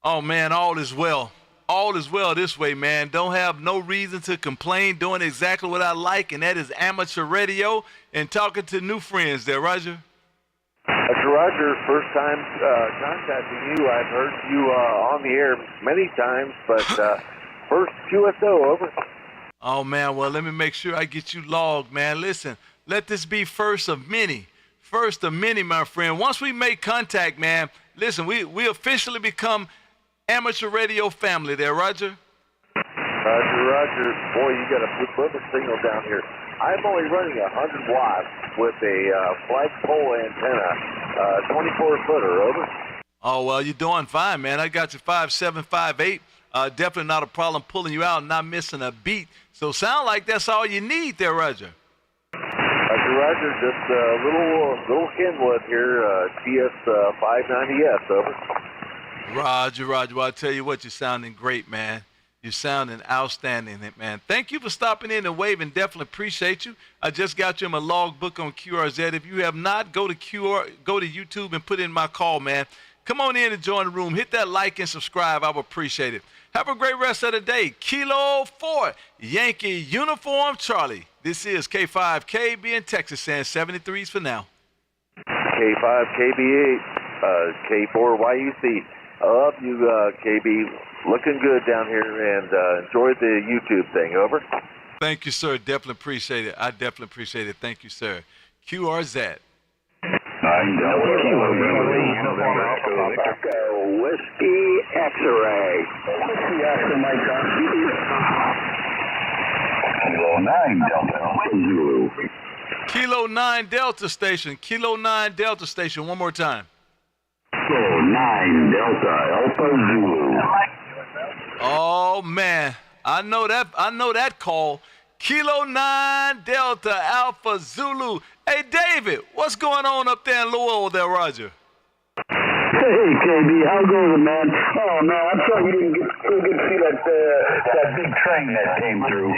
Oh, man, all is well. all is well this way, man. Don't have no reason to complain. Doing exactly what I like, and that is amateur radio and talking to new friends there, Roger. Roger, first time contacting you. I've heard you on the air many times, but first QSO, over. Oh, man, well, let me make sure I get you logged, man. Listen, let this be first of many. First of many, my friend. Once we make contact, man, listen, we officially become amateur radio family there, Roger. Roger. Boy, you got a perfect signal down here. I'm only running 100 watts with a flagpole antenna, 24-footer, over. Oh, well, you're doing fine, man. I got you 5'7", 5'8". Definitely not a problem pulling you out and not missing a beat. So sound like that's all you need there, Roger. Roger, just a little Kenwood here, TS 590S, over. Roger. Well, I tell you what, you're sounding great, man. You're sounding outstanding, man. Thank you for stopping in and waving. Definitely appreciate you. I just got you in my logbook on QRZ. If you have not, go to YouTube and put in my call, man. Come on in and join the room. Hit that like and subscribe. I would appreciate it. Have a great rest of the day. Kilo 4, Yankee Uniform Charlie. This is K5KB in Texas, saying 73s for now. K5KB8, K4 YUC. I love you, KB. Looking good down here, and enjoy the YouTube thing, over. Thank you, sir. Definitely appreciate it. I definitely appreciate it. Thank you, sir. QRZ. Whiskey X-ray. Kilo 9 Delta Alpha Zulu. Kilo 9 Delta Station. Kilo 9 Delta Station. One more time. Kilo 9 Delta Alpha Zulu. Oh, man. I know that call. Kilo 9 Delta Alpha Zulu. Hey, David, what's going on up there in Lowell there, Roger? Hey, KB, how goes it, man? Oh, man, I'm sorry you didn't get to see that big train that came through.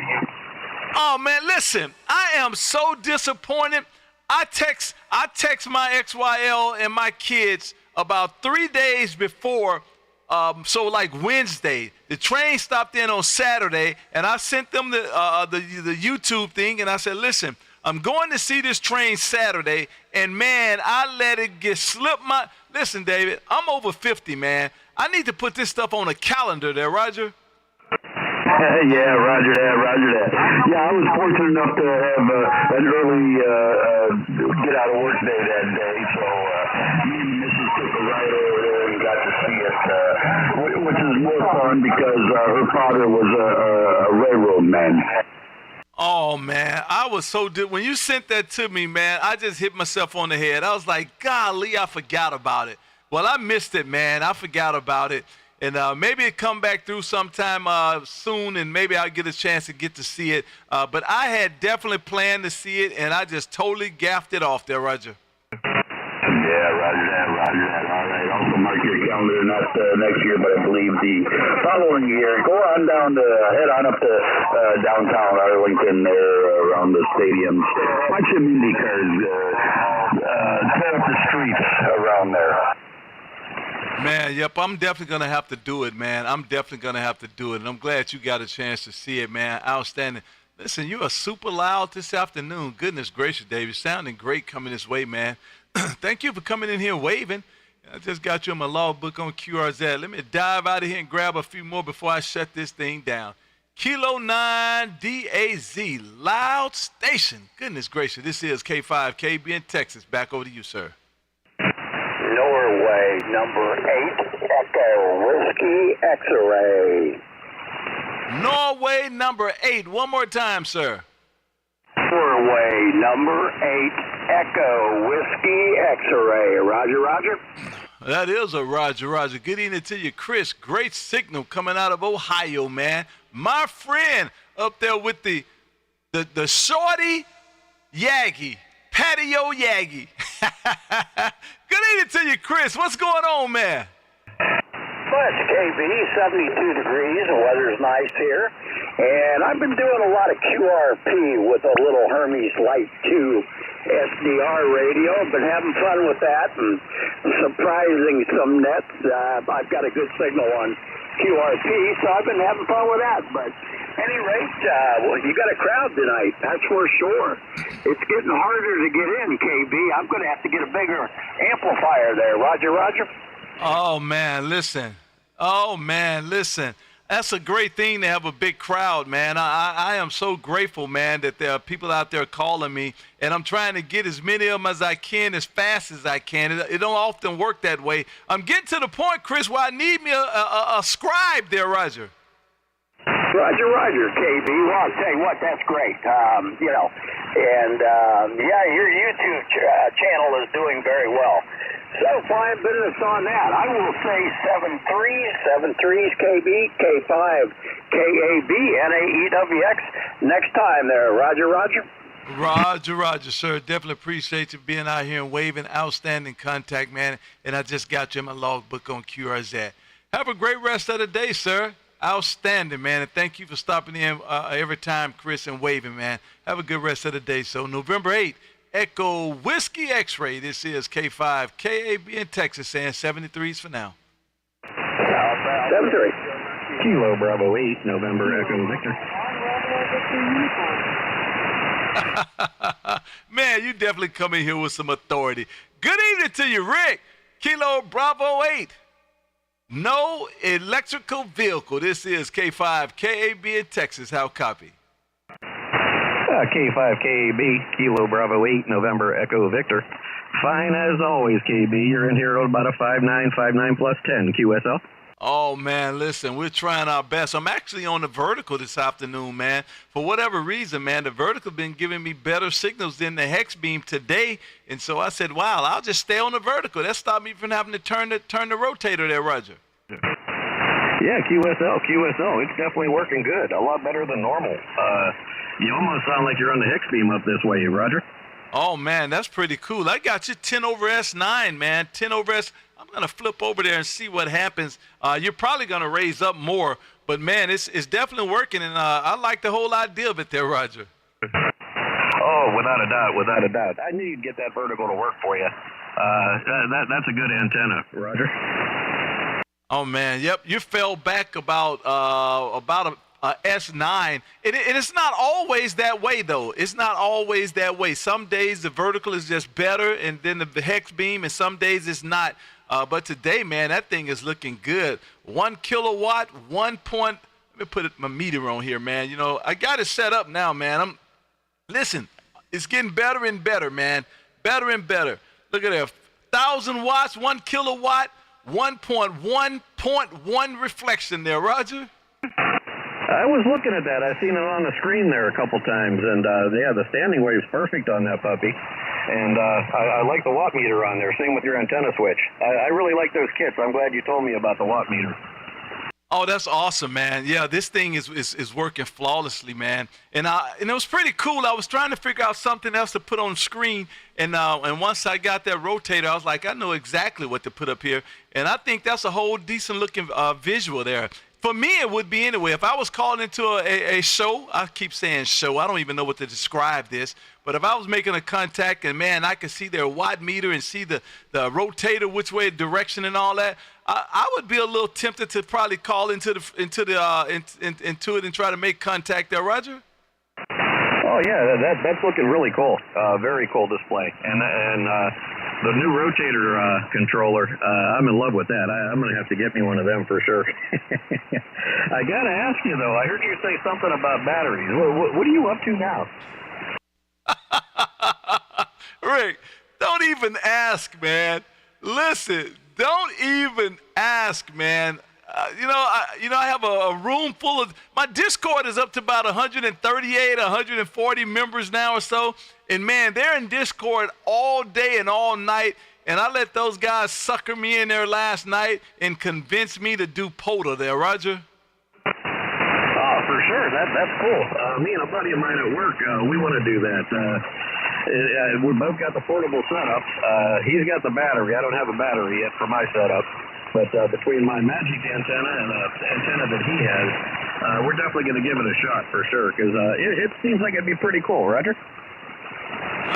Oh, man, listen, I am so disappointed. I text my XYL and my kids about 3 days before, so like Wednesday. The train stopped in on Saturday, and I sent them the YouTube thing, and I said, listen, I'm going to see this train Saturday, and, man, I let it get slip my... Listen, David, I'm over 50, man. I need to put this stuff on a calendar there, Roger. Yeah, roger that. Yeah, I was fortunate enough to have an early get out of work day that day, so me and Mrs. took a ride over there and got to see it, which is more fun because her father was a railroad man. Oh, man, I was so when you sent that to me, man, I just hit myself on the head. I was like, golly, I forgot about it. Well, I missed it, man. I forgot about it. And maybe it come back through sometime soon, and maybe I'll get a chance to get to see it. But I had definitely planned to see it, and I just totally gaffed it off there, Roger. Yeah, roger that. All right, also mark your calendar, not next year, but I believe the following year. Go on down head on up to downtown Arlington there around the stadiums. Watch some Indy cars tear up the streets around there. Man, yep, I'm definitely going to have to do it, man. I'm definitely going to have to do it, and I'm glad you got a chance to see it, man. Outstanding. Listen, you are super loud this afternoon. Goodness gracious, David. Sounding great coming this way, man. Thank you for coming in here waving. I just got you in my logbook on QRZ. Let me dive out of here and grab a few more before I shut this thing down. Kilo 9 DAZ, loud station. Goodness gracious, this is K5KB in Texas. Back over to you, sir. Norway, number 8, Echo, Whiskey X-ray. Norway, number 8. One more time, sir. Norway, number 8, Echo, Whiskey X-ray. Roger. That is a Roger. Good evening to you, Chris. Great signal coming out of Ohio, man. My friend up there with the shorty Yagi, patio Yagi. Good evening to you, Chris. What's going on, man? Well, it's KB, 72 degrees. The weather's nice here. And I've been doing a lot of QRP with a little Hermes Light 2 SDR radio. I've been having fun with that and surprising some nets. I've got a good signal on QRP, so I've been having fun with that. But at any rate, well, you got a crowd tonight, that's for sure. It's getting harder to get in, KB. I'm going to have to get a bigger amplifier there. Roger, Roger? Oh, man, listen. That's a great thing to have a big crowd, man. I am so grateful, man, that there are people out there calling me, and I'm trying to get as many of them as I can as fast as I can. It don't often work that way. I'm getting to the point, Chris, where I need me a scribe there, Roger. Roger, KB. Well, I'll tell you what, that's great. You know, and yeah, your YouTube channel is doing very well. So fine business on that. I will say 7 threes KB, K5, KAB, NAEWX. Next time there, Roger. Roger, sir. Definitely appreciate you being out here and waving. Outstanding contact, man. And I just got you in my logbook on QRZ. Have a great rest of the day, sir. Outstanding, man. And thank you for stopping in every time, Chris, and waving, man. Have a good rest of the day. So November 8th. Echo Whiskey X-Ray. This is K5 KAB in Texas, saying 73s for now. 73. Kilo Bravo 8, November Echo Victor. Man, you definitely come in here with some authority. Good evening to you, Rick. Kilo Bravo 8. No electrical vehicle. This is K5 KAB in Texas. How copy? K5 KAB, Kilo Bravo 8, November Echo Victor. Fine as always, KB. You're in here at about a 5.9 plus 10 QSO. Oh, man, listen, we're trying our best. I'm actually on the vertical this afternoon, man. For whatever reason, man, the vertical been giving me better signals than the hex beam today. And so I said, wow, I'll just stay on the vertical. That stopped me from having to turn the rotator there, Roger. Yeah, QSO. It's definitely working good. A lot better than normal. You almost sound like you're on the hex beam up this way, Roger. Oh, man, that's pretty cool. I got you 10 over S9, man. 10 over S. I'm going to flip over there and see what happens. You're probably going to raise up more, but, man, it's definitely working, and I like the whole idea of it there, Roger. Oh, without a doubt. I knew you'd get that vertical to work for you. That's a good antenna, Roger. Oh, man, yep. You fell back about a S9. And it's not always that way, though. It's not always that way. Some days the vertical is just better, and then the hex beam, and some days it's not. But today, man, that thing is looking good. 1 kilowatt, 1 point. Let me put my meter on here, man. You know, I got it set up now, man. Listen, it's getting better and better, man. Better and better. Look at that. 1,000 watts, 1 kilowatt, 1.1 reflection there, Roger. I was looking at that. I've seen it on the screen there a couple times, and yeah, the standing wave's perfect on that puppy. And I like the watt meter on there. Same with your antenna switch. I really like those kits. I'm glad you told me about the watt meter. Oh, that's awesome, man. Yeah, this thing is working flawlessly, man. And it was pretty cool. I was trying to figure out something else to put on screen, and once I got that rotator, I was like, I know exactly what to put up here. And I think that's a whole decent looking visual there. For me, it would be anyway. If I was called into a show, I keep saying show. I don't even know what to describe this. But if I was making a contact and, man, I could see their watt meter and see the rotator, which way direction and all that, I would be a little tempted to probably call into it and try to make contact there, Roger. Oh, yeah, that's looking really cool. Very cool display. And the new rotator controller, I'm in love with that. I'm going to have to get me one of them for sure. I got to ask you, though, I heard you say something about batteries. What are you up to now? Rick, don't even ask, man. Listen, don't even ask, man. I have a room full of, my Discord is up to about 138, 140 members now or so. And, man, they're in Discord all day and all night. And I let those guys sucker me in there last night and convince me to do POTA there, Roger. Oh, for sure. That's cool. Me and a buddy of mine at work, we want to do that. We both got the portable setup. He's got the battery. I don't have a battery yet for my setup. But between my Magic antenna and the antenna that he has, we're definitely going to give it a shot for sure, because it seems like it'd be pretty cool. Roger?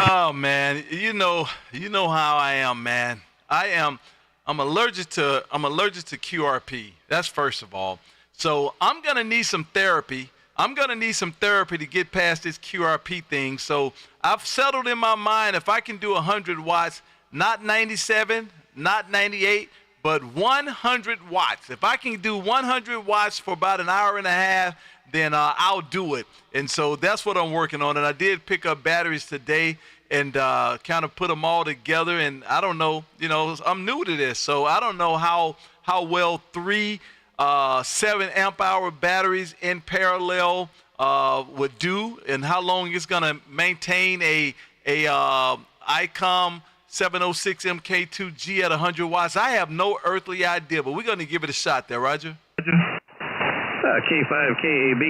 Oh man, you know how I am, man. I'm allergic to QRP. That's first of all. So I'm gonna need some therapy. I'm gonna need some therapy to get past this QRP thing. So I've settled in my mind, if I can do 100 watts, not 97, not 98, but 100 watts. If I can do 100 watts for about an hour and a half, then I'll do it. And so that's what I'm working on. And I did pick up batteries today and kind of put them all together. And I don't know, I'm new to this, so I don't know how well 3 7 amp hour batteries in parallel would do, and how long it's going to maintain a ICOM 706 MK2G at 100 watts. I have no earthly idea, but we're going to give it a shot there, Roger. K5 KAB,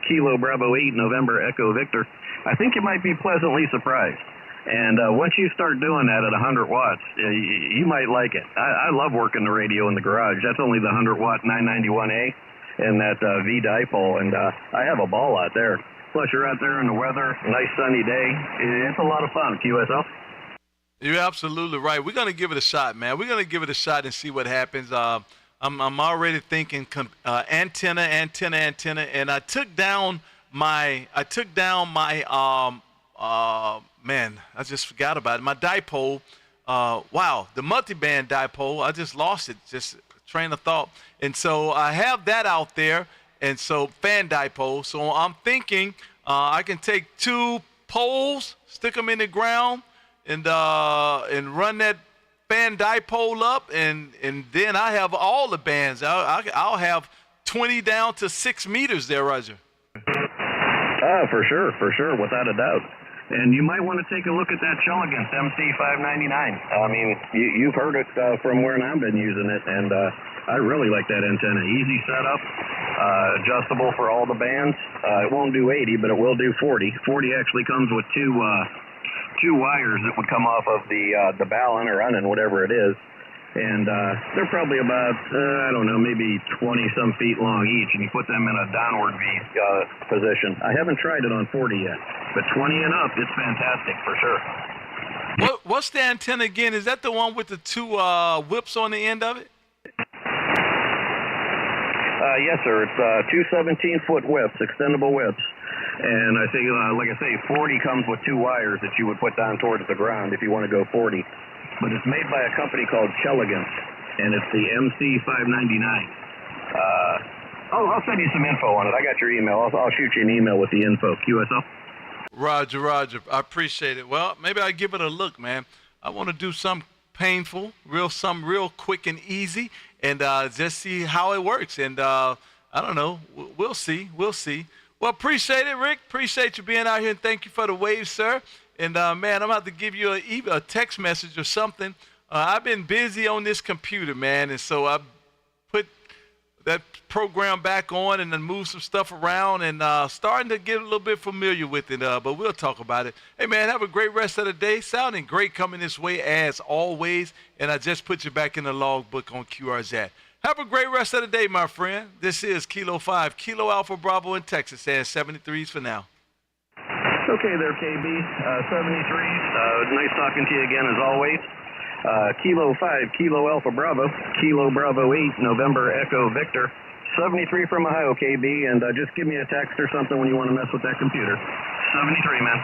Kilo Bravo 8, November Echo Victor. I think you might be pleasantly surprised. And once you start doing that at 100 watts, you might like it. I love working the radio in the garage. That's only the 100 watt 991A and that V dipole, and I have a ball out there. Plus, you're out there in the weather, nice sunny day. It's a lot of fun, QSO. You're absolutely right. We're going to give it a shot, man. We're going to give it a shot and see what happens. I'm already thinking antenna, and I took down my man, I just forgot about it. My dipole, wow, the multiband dipole, I just lost it, just train of thought. And so I have that out there, and so fan dipole. So I'm thinking I can take 2 poles, stick them in the ground, and run that fan dipole up, and then I have all the bands. I'll have 20 down to 6 meters there, Roger. For sure, without a doubt. And you might want to take a look at that Chilligans MC599. I mean, you've heard it from where I've been using it, and I really like that antenna. Easy setup, adjustable for all the bands. It won't do 80, but it will do 40. 40 actually comes with two wires that would come off of the Ballon or Unnon, whatever it is. And they're probably about, I don't know, maybe 20-some feet long each, and you put them in a downward V position. I haven't tried it on 40 yet, but 20 and up, it's fantastic for sure. What's the antenna again? Is that the one with the 2 whips on the end of it? Yes, sir. It's 2 17-foot whips, extendable whips. And I think, like I say, 40 comes with 2 wires that you would put down towards the ground if you want to go 40. But it's made by a company called Chilligans, and it's the MC599. I'll send you some info on it. I got your email. I'll shoot you an email with the info. QSO? Roger. I appreciate it. Well, maybe I'll give it a look, man. I want to do something painful, something real quick and easy, and just see how it works. And I don't know. We'll see. Well, appreciate it, Rick. Appreciate you being out here, and thank you for the wave, sir. And, man, I'm about to give you a text message or something. I've been busy on this computer, man, and so I put that program back on and then moved some stuff around and starting to get a little bit familiar with it, but we'll talk about it. Hey, man, have a great rest of the day. Sounding great coming this way as always, and I just put you back in the logbook on QRZ. Have a great rest of the day, my friend. This is Kilo 5, Kilo Alpha Bravo in Texas, and 73s for now. Okay there, KB. 73s. Nice talking to you again as always. Kilo 5, Kilo Alpha Bravo, Kilo Bravo 8, November Echo Victor. 73 from Ohio, KB, and just give me a text or something when you want to mess with that computer. 73, man.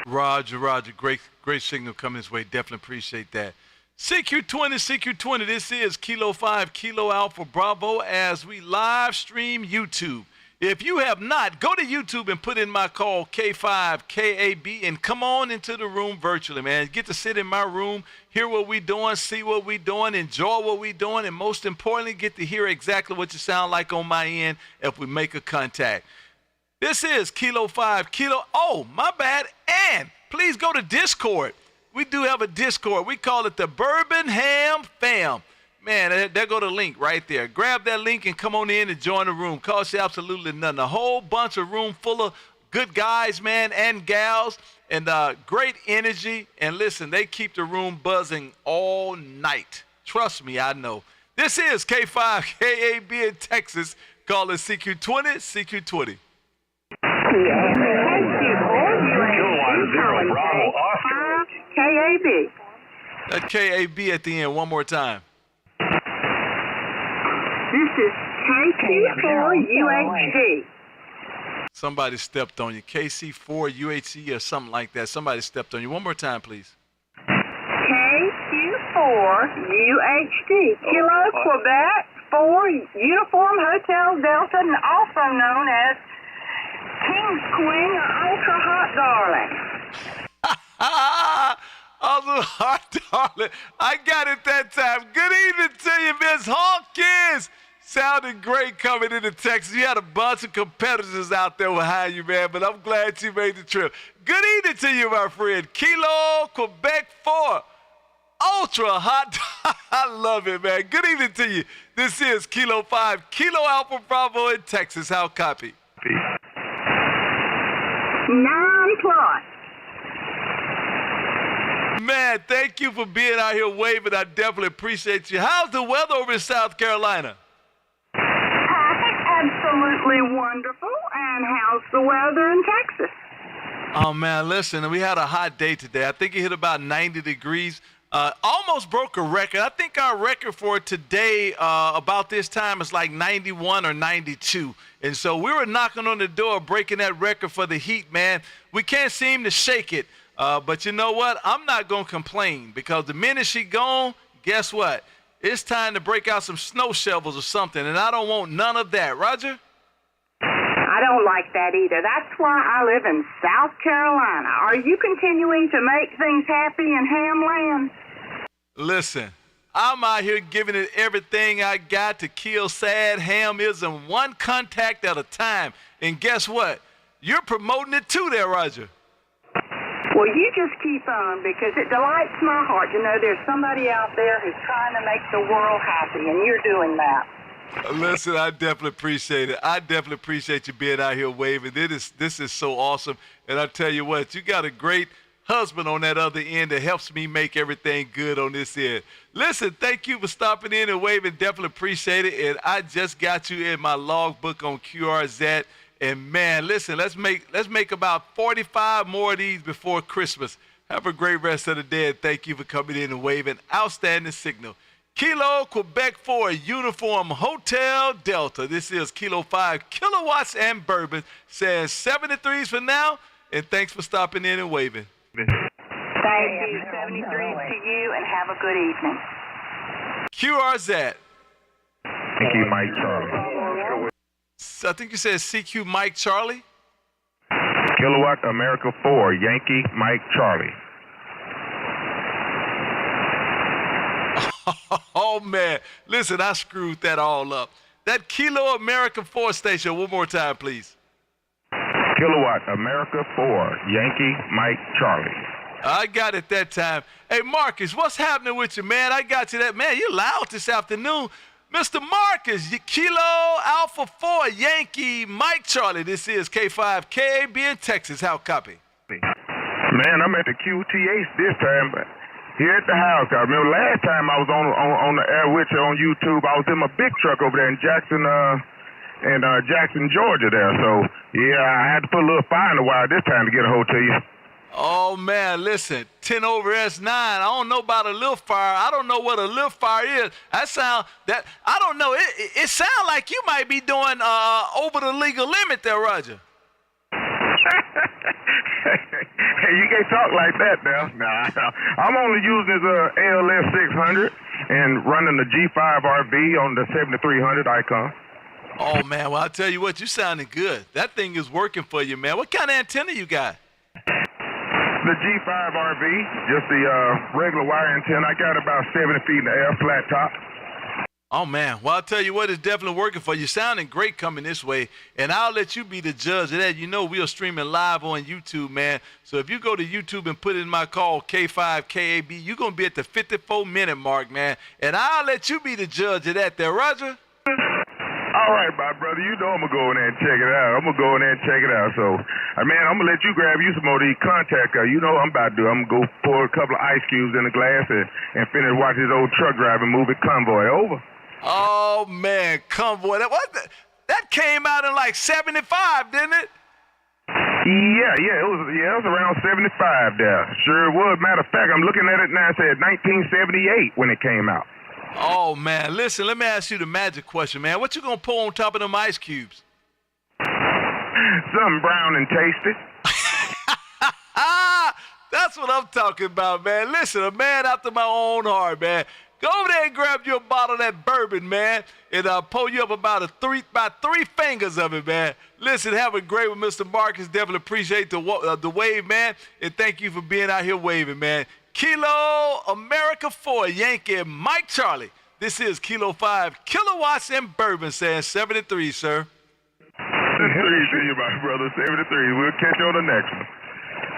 Roger. Great signal coming this way. Definitely appreciate that. CQ20, this is Kilo 5, Kilo Alpha Bravo as we live stream YouTube. If you have not, go to YouTube and put in my call K5KAB and come on into the room virtually, man. Get to sit in my room, hear what we're doing, see what we're doing, enjoy what we're doing, and most importantly, get to hear exactly what you sound like on my end if we make a contact. This is Kilo 5, oh, my bad, and please go to Discord. We do have a Discord. We call it the Bourbon Ham Fam. Man, there go the link right there. Grab that link and come on in and join the room. Cost you absolutely nothing. A whole bunch of room full of good guys, man, and gals, and great energy. And listen, they keep the room buzzing all night. Trust me, I know. This is K5KAB in Texas. Call it CQ20, CQ20. KAB. That KAB at the end one more time. This is KC4UHD. Somebody stepped on you. KC4UHD or something like that. Somebody stepped on you. One more time, please. KQ4UHD. Kilo Quebec 4 Uniform Hotel Delta, and also known as King's Queen or Ultra Hot Darling. Ultra Hot Darling. I got it that time. Good evening to you, Miss Hawkins. Sounded great coming into Texas. You had a bunch of competitors out there behind you, man, but I'm glad you made the trip. Good evening to you, my friend. Kilo Quebec 4. Ultra Hot. I love it, man. Good evening to you. This is Kilo 5, Kilo Alpha Bravo in Texas. How copy? 9 plus. Man, thank you for being out here waving. I definitely appreciate you. How's the weather over in South Carolina? Absolutely wonderful. And how's the weather in Texas? Oh, man, listen, we had a hot day today. I think it hit about 90 degrees. Almost broke a record. I think our record for today about this time is like 91 or 92. And so we were knocking on the door, breaking that record for the heat, man. We can't seem to shake it. But you know what? I'm not going to complain because the minute she gone, guess what? It's time to break out some snow shovels or something, and I don't want none of that. Roger? I don't like that either. That's why I live in South Carolina. Are you continuing to make things happy in Hamland? Listen, I'm out here giving it everything I got to kill sad hamism, one contact at a time. And guess what? You're promoting it too there, Roger. Well, you just keep on because it delights my heart to know there's somebody out there who's trying to make the world happy, and you're doing that. Listen, I definitely appreciate it. I definitely appreciate you being out here waving. This is so awesome. And I tell you what, you got a great husband on that other end that helps me make everything good on this end. Listen, thank you for stopping in and waving. Definitely appreciate it. And I just got you in my logbook on QRZ. And man, listen, let's make about 45 more of these before Christmas. Have a great rest of the day, and thank you for coming in and waving. Outstanding signal. Kilo Quebec 4 Uniform Hotel Delta. This is Kilo 5 Kilowatts and Bourbon. Saying 73s for now, and thanks for stopping in and waving. Thank you, 73s to you, and have a good evening. QRZ. Thank you, Mike Charlie. I think you said CQ Mike Charlie. Kilowatt America 4, Yankee Mike Charlie. Oh, man. Listen, I screwed that all up. That Kilo America 4 station, one more time, please. Kilowatt America 4, Yankee Mike Charlie. I got it that time. Hey, Marcus, what's happening with you, man? I got you that. Man, you're loud this afternoon. Mr. Marcus, Kilo Alpha 4 Yankee Mike Charlie. This is K5 KAB in Texas. How copy? Man, I'm at the QTH this time, but here at the house. I remember last time I was on the air with you on YouTube. I was in my big truck over there in Jackson, Georgia there. So yeah, I had to put a little fire in the wire this time to get a hold to you. Oh, man, listen, 10 over S9. I don't know about a little fire. I don't know what a little fire is. I don't know. It sounds like you might be doing over the legal limit there, Roger. Hey, you can't talk like that now. Nah, I'm only using this ALS 600 and running the G5 RV on the 7300 Icon. Oh, man, well, I'll tell you what, you sounding good. That thing is working for you, man. What kind of antenna you got? The G5 RV, just the regular wire antenna. I got about 70 feet in the air, flat top. Oh, man. Well, I'll tell you what, it's definitely working for you. Sounding great coming this way, and I'll let you be the judge of that. You know we are streaming live on YouTube, man. So if you go to YouTube and put in my call, K5 KAB, you're going to be at the 54-minute mark, man, and I'll let you be the judge of that there, Roger. All right, my brother, you know I'm going to go in there and check it out. I'm going to go in there and check it out. So, man, I'm going to let you grab you some more of these contact. You know what I'm about to do. I'm going to go pour a couple of ice cubes in the glass and finish watching this old truck driving movie Convoy. Over. Oh, man, Convoy. That that came out in like 75, didn't it? Yeah, it was around 75 there. Sure it was. Matter of fact, I'm looking at it now. It said 1978 when it came out. Oh, man. Listen, let me ask you the magic question, man. What you going to pour on top of them ice cubes? Something brown and tasty. That's what I'm talking about, man. Listen, a man after my own heart, man. Go over there and grab you a bottle of that bourbon, man, and I'll pull you up about three fingers of it, man. Listen, have a great one, Mr. Marcus. Definitely appreciate the wave, man, and thank you for being out here waving, man. Kilo America 4, Yankee, Mike Charlie. This is Kilo 5, Kilowatts and Bourbon, saying 73, sir. 73 to you, my brother. 73. We'll catch you on the next one.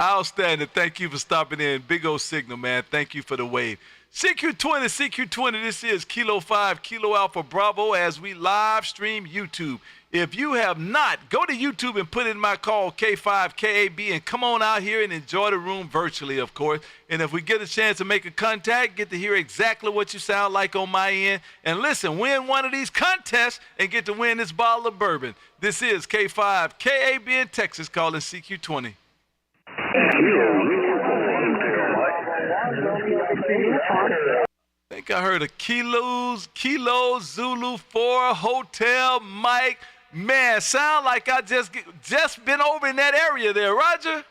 Outstanding. Thank you for stopping in. Big old signal, man. Thank you for the wave. CQ20, this is Kilo 5, Kilo Alpha Bravo as we live stream YouTube. If you have not, go to YouTube and put in my call K5KAB and come on out here and enjoy the room virtually, of course. And if we get a chance to make a contact, get to hear exactly what you sound like on my end. And listen, win one of these contests and get to win this bottle of bourbon. This is K5KAB in Texas calling CQ20. I think I heard a Kilo Zulu 4 Hotel Mike. Man, sound like I just been over in that area there, Roger.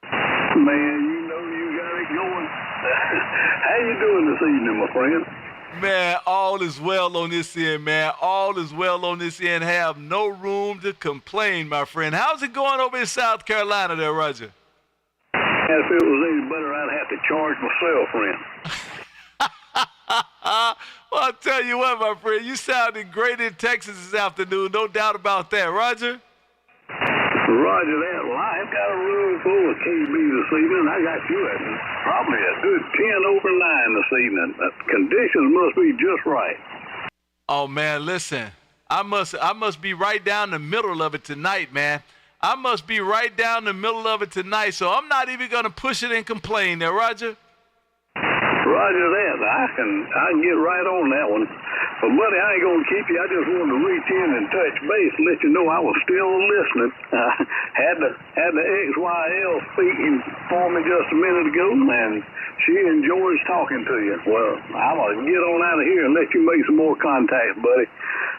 Man, you know you got it going. How you doing this evening, my friend? Man, all is well on this end, man. All is well on this end. Have no room to complain, my friend. How's it going over in South Carolina there, Roger? If it was any better, I'd have to charge myself, friend. Well, I'll tell you what, my friend, you sounded great in Texas this afternoon. No doubt about that, Roger. Roger that. Well, I've got a room full of KB this evening. I got you at probably a good 10 over 9 this evening. Conditions must be just right. Oh, man, listen. I must be right down the middle of it tonight, man. I must be right down the middle of it tonight, so I'm not even going to push it and complain there, Roger. Roger that. I can get right on that one. But, buddy, I ain't going to keep you. I just wanted to reach in and touch base and let you know I was still listening. Had the XYL speaking for me just a minute ago, and she enjoys talking to you. Well, I'm going to get on out of here and let you make some more contact, buddy.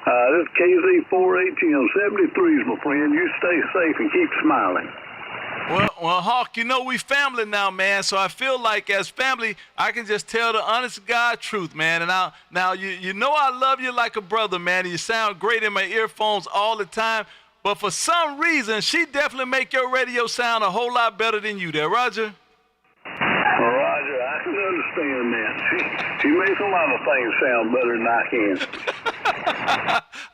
This is KZ4ATM73s, my friend. You stay safe and keep smiling. Well, Hawk, you know we family now, man. So I feel like as family, I can just tell the honest God truth, man. And now you know I love you like a brother, man. And you sound great in my earphones all the time. But for some reason, she definitely make your radio sound a whole lot better than you there, Roger. Well, Roger, I can understand that. She makes a lot of things sound better than I can.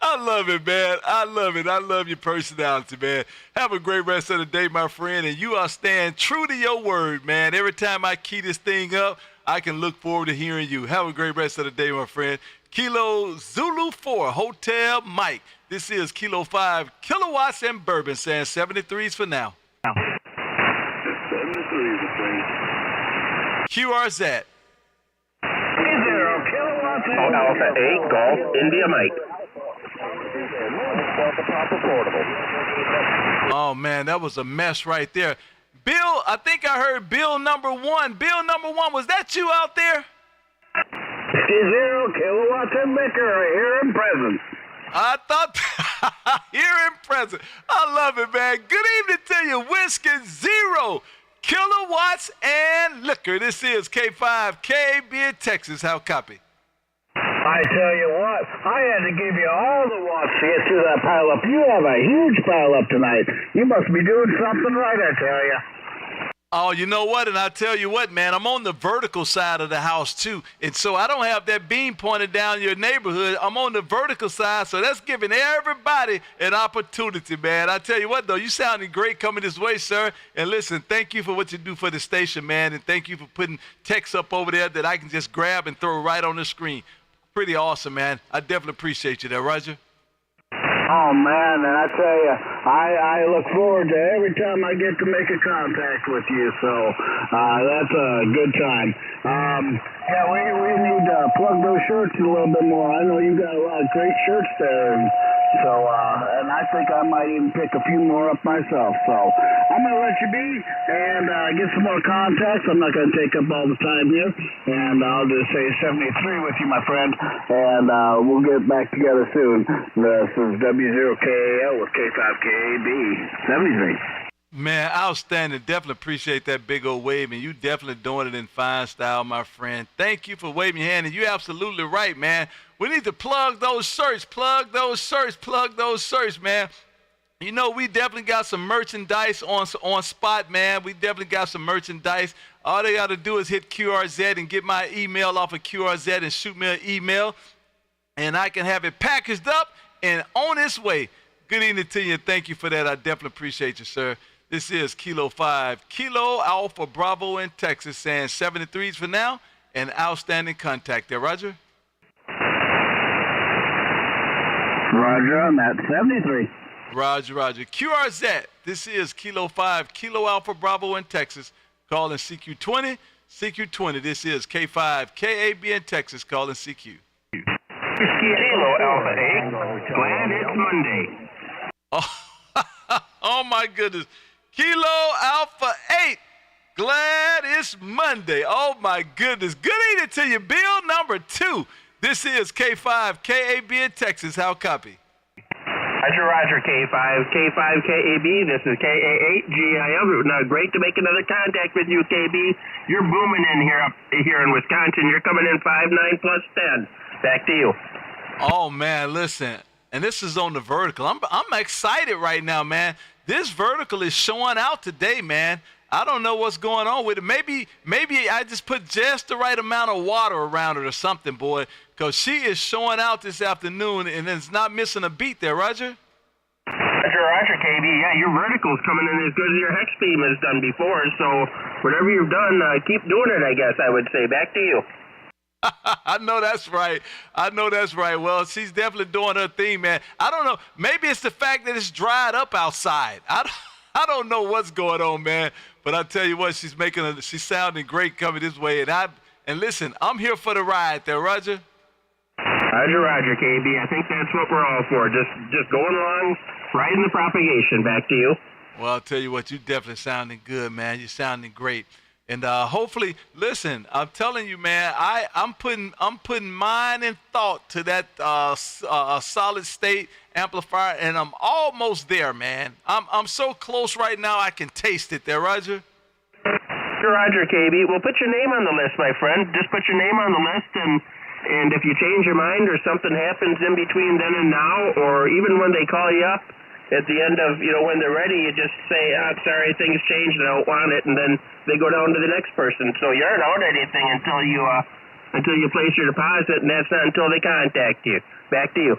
I love it, man. I love it. I love your personality, man. Have a great rest of the day, my friend. And you are staying true to your word, man. Every time I key this thing up, I can look forward to hearing you. Have a great rest of the day, my friend. Kilo Zulu 4 Hotel Mike. This is Kilo 5 Kilowatts and Bourbon, saying 73s for now. 73s, my friend. QRZ. Alpha 8 Golf India Mike. Oh, man, that was a mess right there. Bill, I think I heard Bill number 1. Bill number 1, was that you out there? 0 Kilowatts and Becker here in present. I thought here in present. I love it, man. Good evening to you. Whiskey 0 Kilowatts and Liquor. This is K5KB in Texas. How copy? I tell you what, I had to give you all the watts to get through that pile up. You have a huge pile up tonight. You must be doing something right, I tell you. Oh, you know what? And I tell you what, man, I'm on the vertical side of the house, too. And so I don't have that beam pointed down your neighborhood. I'm on the vertical side, so that's giving everybody an opportunity, man. I tell you what, though, you sounding great coming this way, sir. And listen, thank you for what you do for the station, man. And thank you for putting text up over there that I can just grab and throw right on the screen. Pretty awesome, man. I definitely appreciate you there, Roger. Oh, man, and I tell you, I look forward to every time I get to make a contact with you, so that's a good time. Yeah, we need to plug those shirts a little bit more. I know you got a lot of great shirts there, and So, and I think I might even pick a few more up myself. So, I'm going to let you be and get some more contacts. I'm not going to take up all the time here. And I'll just say 73 with you, my friend. And we'll get back together soon. This is W0KAL with K5KAB 73. Man, outstanding. Definitely appreciate that big old wave, and you definitely doing it in fine style, my friend. Thank you for waving your hand, and you're absolutely right, man. We need to plug those shirts, man. You know, we definitely got some merchandise on spot, man. We definitely got some merchandise. All they got to do is hit QRZ and get my email off of QRZ and shoot me an email, and I can have it packaged up and on its way. Good evening to you, and thank you for that. I definitely appreciate you, sir. This is Kilo 5, Kilo Alpha Bravo in Texas, saying 73s for now, and outstanding contact there, Roger. Roger on that, 73. Roger. QRZ, this is Kilo 5, Kilo Alpha Bravo in Texas, calling CQ20. CQ20, this is K5, KAB in Texas, calling CQ. Kilo Alpha 8, glad it's Monday. Oh my goodness. Kilo Alpha 8. Glad it's Monday. Oh my goodness. Good evening to you. Bill number 2. This is K5 KAB in Texas. How copy? Roger, K5 KAB. This is KA8 GIL. Now, great to make another contact with you, KB. You're booming in here in Wisconsin. You're coming in 5-9 plus 10. Back to you. Oh man, listen. And this is on the vertical. I'm excited right now, man. This vertical is showing out today, man. I don't know what's going on with it. Maybe I just put just the right amount of water around it or something, boy, because she is showing out this afternoon, and it's not missing a beat there, Roger. Roger, KB. Yeah, your vertical's coming in as good as your hex beam has done before, so whatever you've done, keep doing it, I guess I would say. Back to you. I know that's right. Well, she's definitely doing her thing, man. I don't know. Maybe it's the fact that it's dried up outside. I don't know what's going on, man. But I tell you what, she's sounding great coming this way. And listen, I'm here for the ride there, Roger. Roger, KB. I think that's what we're all for. Just going along, riding the propagation. Back to you. Well, I'll tell you what, you definitely sounding good, man. You're sounding great. And hopefully, listen, I'm telling you, man, I'm putting mind and thought to that solid state amplifier, and I'm almost there, man. I'm so close right now, I can taste it there, Roger. Roger, KB. Well, put your name on the list, my friend. Just put your name on the list, and if you change your mind or something happens in between then and now, or even when they call you up, at the end of, when they're ready, you just say, sorry, things changed, I don't want it, and then they go down to the next person. So you aren't out anything until you place your deposit, and that's not until they contact you. Back to you.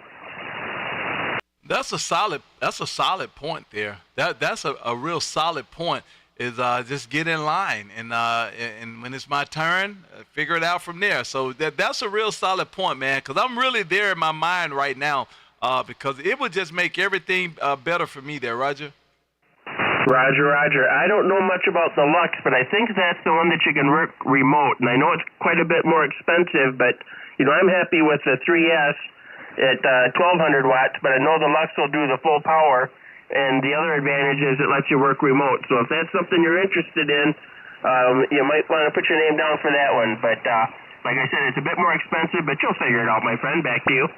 That's a solid point there. That's a real solid point, is just get in line, and when it's my turn, figure it out from there. So that's a real solid point, man, because I'm really there in my mind right now. Because it would just make everything better for me there, Roger. Roger. I don't know much about the Lux, but I think that's the one that you can work remote. And I know it's quite a bit more expensive, but, I'm happy with the 3S at 1,200 watts, but I know the Lux will do the full power. And the other advantage is it lets you work remote. So if that's something you're interested in, you might want to put your name down for that one. But like I said, it's a bit more expensive, but you'll figure it out, my friend. Back to you.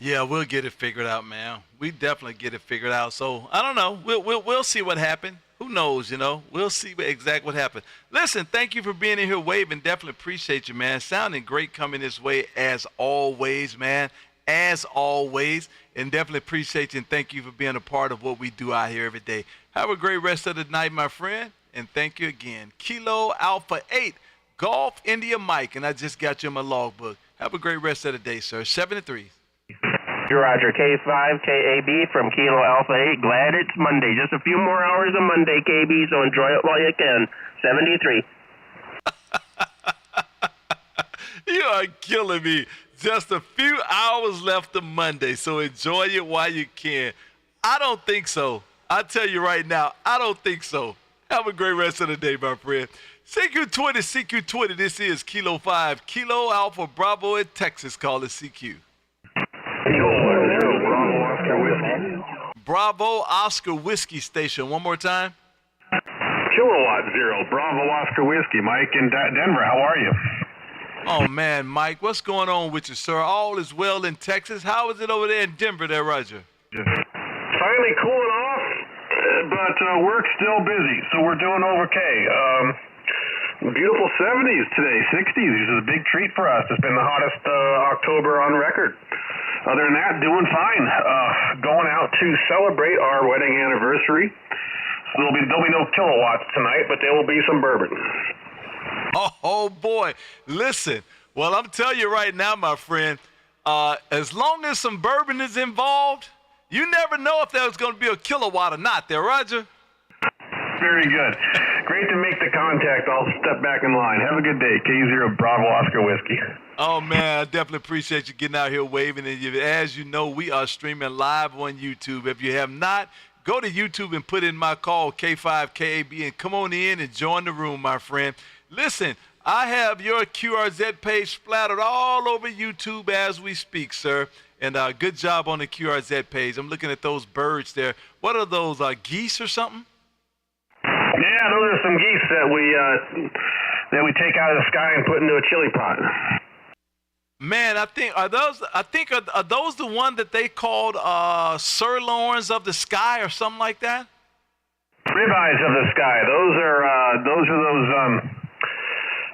Yeah, we'll get it figured out, man. We definitely get it figured out. So I don't know. We'll see what happened. Who knows? We'll see exactly what happened. Listen, thank you for being in here, waving. Definitely appreciate you, man. Sounding great coming this way as always, man. As always, and definitely appreciate you and thank you for being a part of what we do out here every day. Have a great rest of the night, my friend, and thank you again. Kilo Alpha 8, Golf India Mike, and I just got you in my logbook. Have a great rest of the day, sir. 73. Roger, K5, KAB from Kilo Alpha 8. Glad it's Monday. Just a few more hours of Monday, KB, so enjoy it while you can. 73. You are killing me. Just a few hours left of Monday, so enjoy it while you can. I don't think so. I tell you right now, I don't think so. Have a great rest of the day, my friend. CQ20, this is Kilo 5, Kilo Alpha Bravo in Texas, calling CQ. Bravo Oscar Whiskey Station. One more time. Kilowatt Zero, Bravo Oscar Whiskey. Mike in Denver, how are you? Oh, man, Mike, what's going on with you, sir? All is well in Texas. How is it over there in Denver there, Roger? Finally cooling off, but work's still busy, so we're doing okay. Beautiful 70s today, 60s, which is a big treat for us. It's been the hottest October on record. Other than that, doing fine. Going out to celebrate our wedding anniversary. So there'll be no kilowatts tonight, but there will be some bourbon. Oh, boy. Listen, well, I'm telling you right now, my friend, as long as some bourbon is involved, you never know if there's going to be a kilowatt or not there, Roger. Very good. Great to make the contact. I'll step back in line. Have a good day. K0 Bravo Oscar Whiskey. Oh, man, I definitely appreciate you getting out here waving. And as you know, we are streaming live on YouTube. If you have not, go to YouTube and put in my call, K5KAB, and come on in and join the room, my friend. Listen, I have your QRZ page splattered all over YouTube as we speak, sir. And good job on the QRZ page. I'm looking at those birds there. What are those, geese or something? Yeah, those are some geese that we take out of the sky and put into a chili pot. Man, are those the one that they called sirloins of the sky or something like that? Ribeyes of the sky.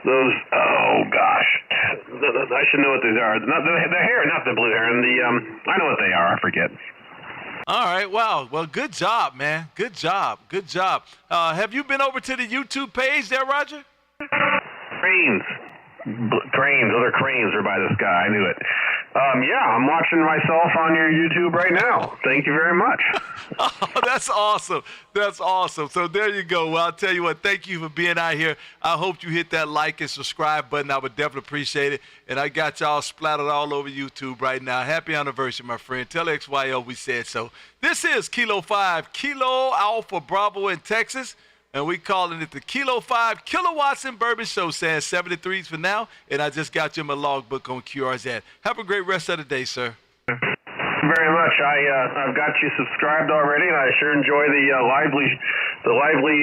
Those. Oh gosh, I should know what these are. The hair, not the blue hair, and I know what they are. I forget. All right, wow. Well, good job, man. Good job. Have you been over to the YouTube page there, Roger? Cranes. Those are cranes are by the sky. I knew it. Yeah, I'm watching myself on your YouTube right now. Thank you very much. Oh, that's awesome. That's awesome. So there you go. Well, I'll tell you what, thank you for being out here. I hope you hit that like and subscribe button. I would definitely appreciate it. And I got y'all splattered all over YouTube right now. Happy anniversary, my friend. Tell XYO we said so. This is Kilo 5, Kilo Alpha Bravo in Texas. And we calling it the Kilo 5 Kilowatts and Bourbon Show, saying 73s for now. And I just got you my logbook on QRZ. Have a great rest of the day, sir. Very much. I've got you subscribed already, and I sure enjoy the lively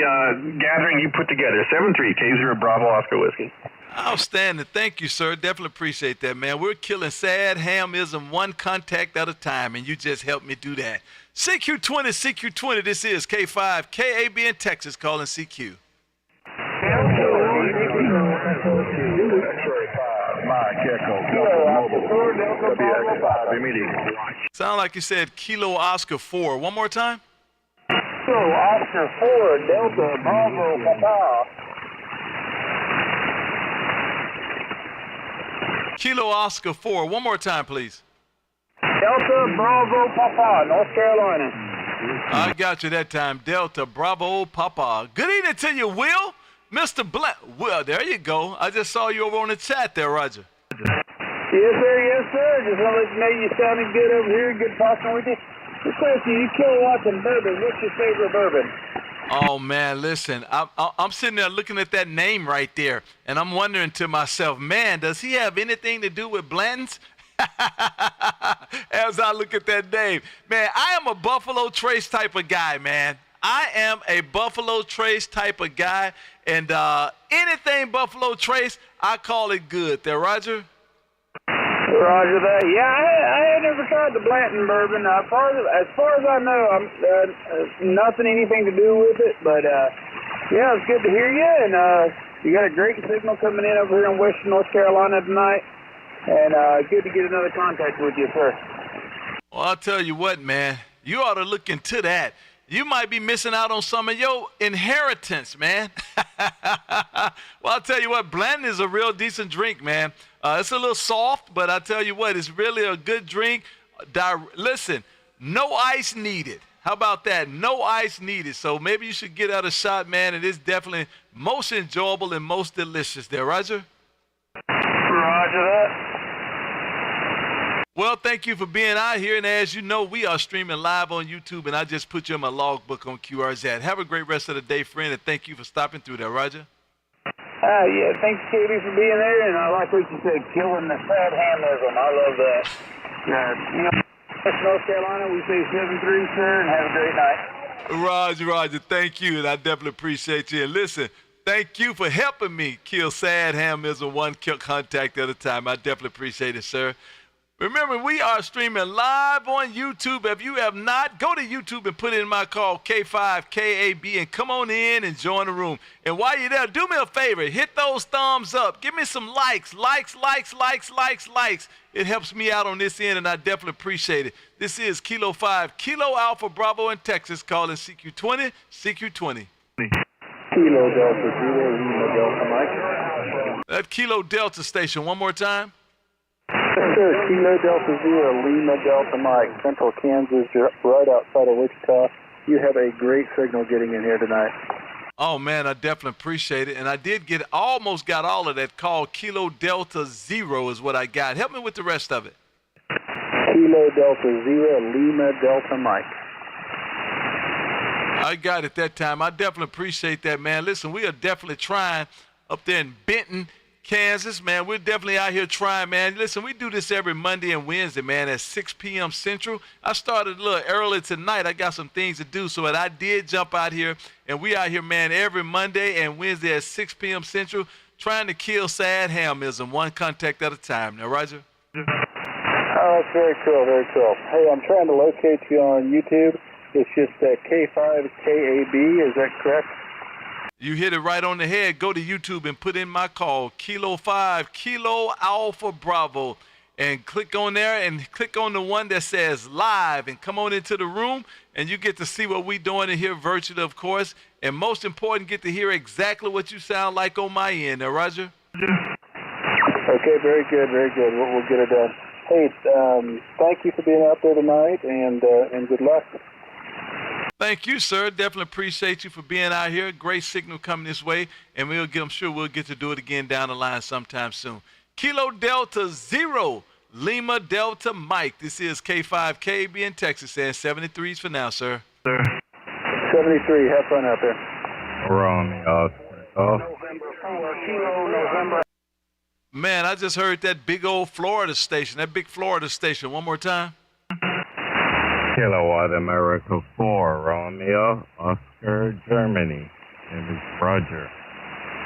gathering you put together. 7-3, K0 Bravo Oscar Whiskey. Outstanding. Thank you, sir. Definitely appreciate that, man. We're killing sad hamism one contact at a time, and you just helped me do that. CQ20, this is K5, KAB in Texas, calling CQ. Sound like you said Kilo Oscar 4. One more time. Kilo Oscar 4, Delta Bravo Papa. Kilo Oscar 4. One more time, please. Delta Bravo Papa, North Carolina. I got you that time. Delta Bravo Papa. Good evening to you, Will. Mr. Black. Well, there you go. I just saw you over on the chat there, Roger. Yes, sir. Just want to let you know you sounded good over here. Good talking with you. Good question. You Kilowatts and Bourbon. What's your favorite bourbon? Oh, man, listen. I'm sitting there looking at that name right there, and I'm wondering to myself, man, does he have anything to do with Blanton's? As I look at that name, man, I am a Buffalo Trace type of guy, man. I am a Buffalo Trace type of guy, and anything Buffalo Trace, I call it good. There, Roger? Roger that. Yeah, I had never tried the Blanton bourbon. As far as I know, I'm anything to do with it, but yeah, it's good to hear you, and you got a great signal coming in over here in Western North Carolina tonight. And good to get another contact with you, sir. Well, I'll tell you what, man. You ought to look into that. You might be missing out on some of your inheritance, man. Well, I'll tell you what, Blanton is a real decent drink, man. It's a little soft, but I'll tell you what, it's really a good drink. Listen, no ice needed. How about that? No ice needed. So maybe you should get out a shot, man. It is definitely most enjoyable and most delicious there, Roger? Roger that. Well, thank you for being out here, and as you know, we are streaming live on YouTube, and I just put you in my logbook on QRZ. Have a great rest of the day, friend, and thank you for stopping through there, Roger. Yeah, thanks, Katie, for being there, and I like what you said, killing the sad hamism. I love that. North Carolina, we say 7-3, sir, and have a great night. Roger. Thank you, and I definitely appreciate you. And listen, thank you for helping me kill sad hamism one contact at a time. I definitely appreciate it, sir. Remember, we are streaming live on YouTube. If you have not, go to YouTube and put in my call, K5KAB, and come on in and join the room. And while you're there, do me a favor. Hit those thumbs up. Give me some likes. It helps me out on this end, and I definitely appreciate it. This is Kilo 5, Kilo Alpha Bravo in Texas, calling CQ20, CQ20. Kilo Delta 0, Lima Delta Mike. That Kilo Delta station, one more time. Yes, sir. Kilo Delta 0, Lima Delta Mike, Central Kansas, right outside of Wichita. You have a great signal getting in here tonight. Oh, man, I definitely appreciate it. And I did almost got all of that call. Kilo Delta 0 is what I got. Help me with the rest of it. Kilo Delta 0, Lima Delta Mike. I got it that time. I definitely appreciate that, man. Listen, we are definitely trying up there in Benton, Kansas, man. We're definitely out here trying, man. Listen, we do this every Monday and Wednesday, man, at 6 p.m. Central. I started a little early tonight. I got some things to do, so I did jump out here, and we out here, man, every Monday and Wednesday at 6 p.m. Central, trying to kill sad hamism one contact at a time. Now, Roger? Oh, that's very cool, very cool. Hey, I'm trying to locate you on YouTube. It's just K5KAB, is that correct? You hit it right on the head. Go to YouTube and put in my call, Kilo 5, Kilo Alpha Bravo, and click on there and click on the one that says live and come on into the room, and you get to see what we're doing in here virtually, of course, and most important, get to hear exactly what you sound like on my end. Now, Roger? Okay, very good, very good. We'll get it done. Hey, thank you for being out there tonight, and good luck. Thank you, sir. Definitely appreciate you for being out here. Great signal coming this way, and I'm sure we'll get to do it again down the line sometime soon. Kilo Delta 0, Lima Delta Mike. This is K5KB in Texas, and 73s for now, sir. 73, have fun out there. Wrong, November 4, Kilo November. Man, I just heard that big old Florida station, that big Florida station. One more time. Kilowatt America 4, Romeo, Oscar, Germany. It is Roger.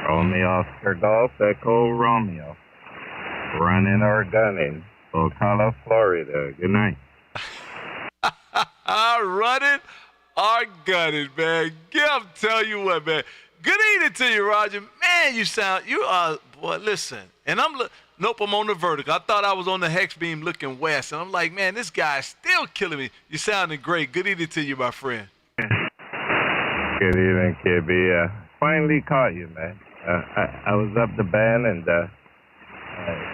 Romeo, Oscar, Golf, Echo, Romeo. Running or gunning. Ocala, Florida. Good night. Running or gunning, man. I'm telling you what, man. Good evening to you, Roger. Man, you are, boy, listen. And nope, I'm on the vertical. I thought I was on the hex beam looking west. And I'm like, man, this guy's still killing me. You sounding great. Good evening to you, my friend. Good evening, KB. Finally caught you, man. I was up the band and it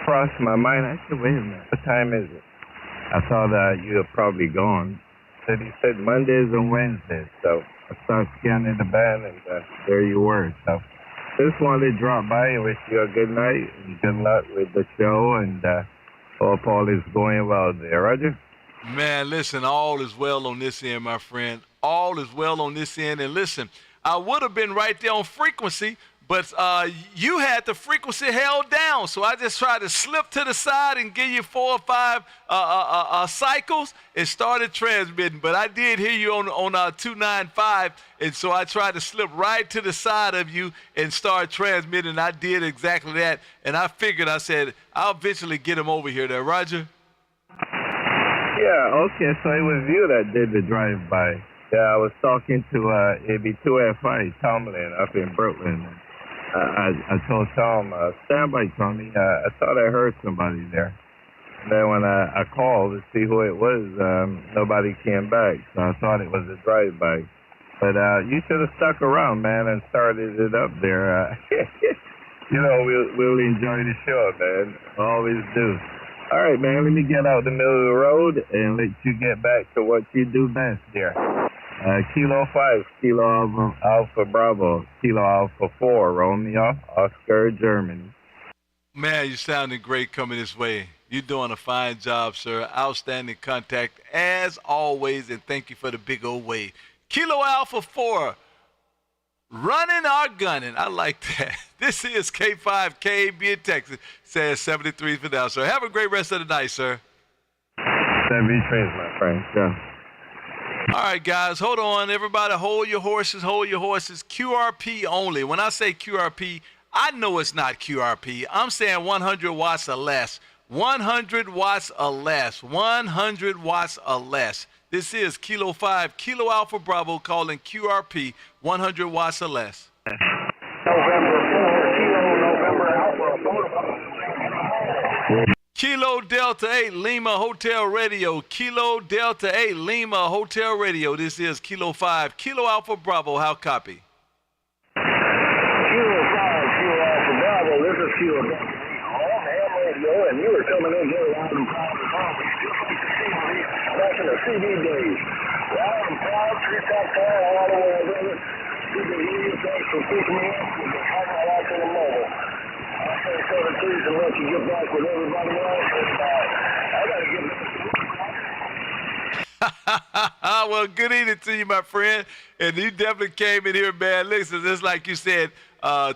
crossed my mind. I said, wait a minute, what time is it? I thought you had probably gone. He said Mondays and Wednesdays. So I started scanning the band and there you were. So just wanted to drop by and wish you a good night and good luck with the show, and hope all is going well there, Roger. Man, listen, all is well on this end, my friend. All is well on this end. And listen, I would have been right there on frequency, but you had the frequency held down. So I just tried to slip to the side and give you 4 or 5 cycles and started transmitting. But I did hear you on 295, and so I tried to slip right to the side of you and start transmitting. I did exactly that. And I figured, I said, I'll eventually get him over here there. Roger? Yeah, okay, so it was you that did the drive-by. Yeah, I was talking to AB2FI, Tomlin, up in Brooklyn. I told Tom, standby, Tommy. I thought I heard somebody there. And then when I called to see who it was, nobody came back. So I thought it was a drive-by. But you should have stuck around, man, and started it up there. You know, we'll enjoy the show, man. Always do. All right, man, let me get out the middle of the road and let you get back to what you do best there. Kilo 5, Kilo Alpha Bravo, Kilo Alpha 4, Romeo, Oscar, Germany. Man, you sounding great coming this way. You're doing a fine job, sir. Outstanding contact as always, and thank you for the big old wave. Kilo Alpha 4, running or gunning. I like that. This is K5KB in Texas. Says 73 for now, sir. Have a great rest of the night, sir. be trans, my friend. Yeah. All right, guys, hold on. Everybody, hold your horses, hold your horses. QRP only. When I say QRP, I know it's not QRP. I'm saying 100 watts or less. 100 watts or less. 100 watts or less. This is Kilo 5, Kilo Alpha Bravo, calling QRP 100 watts or less. November 4, Kilo November Alpha. Kilo Delta 8 Lima Hotel Radio. Kilo Delta 8 Lima Hotel Radio. This is Kilo 5, Kilo Alpha Bravo. How copy? Kilo 5, Kilo Alpha Bravo. This is Kilo Delta 8 on ham radio, and you are coming in here loud and proud as always. Back in the CD days. Loud and proud, treetop town, all the way over. CD radio, thanks for picking me up. We'll be hanging out in a moment. I'll say so the trees and let you get back with everybody else. And, I got to get back. Well, good evening to you, my friend. And you definitely came in here, man. Listen, just like you said,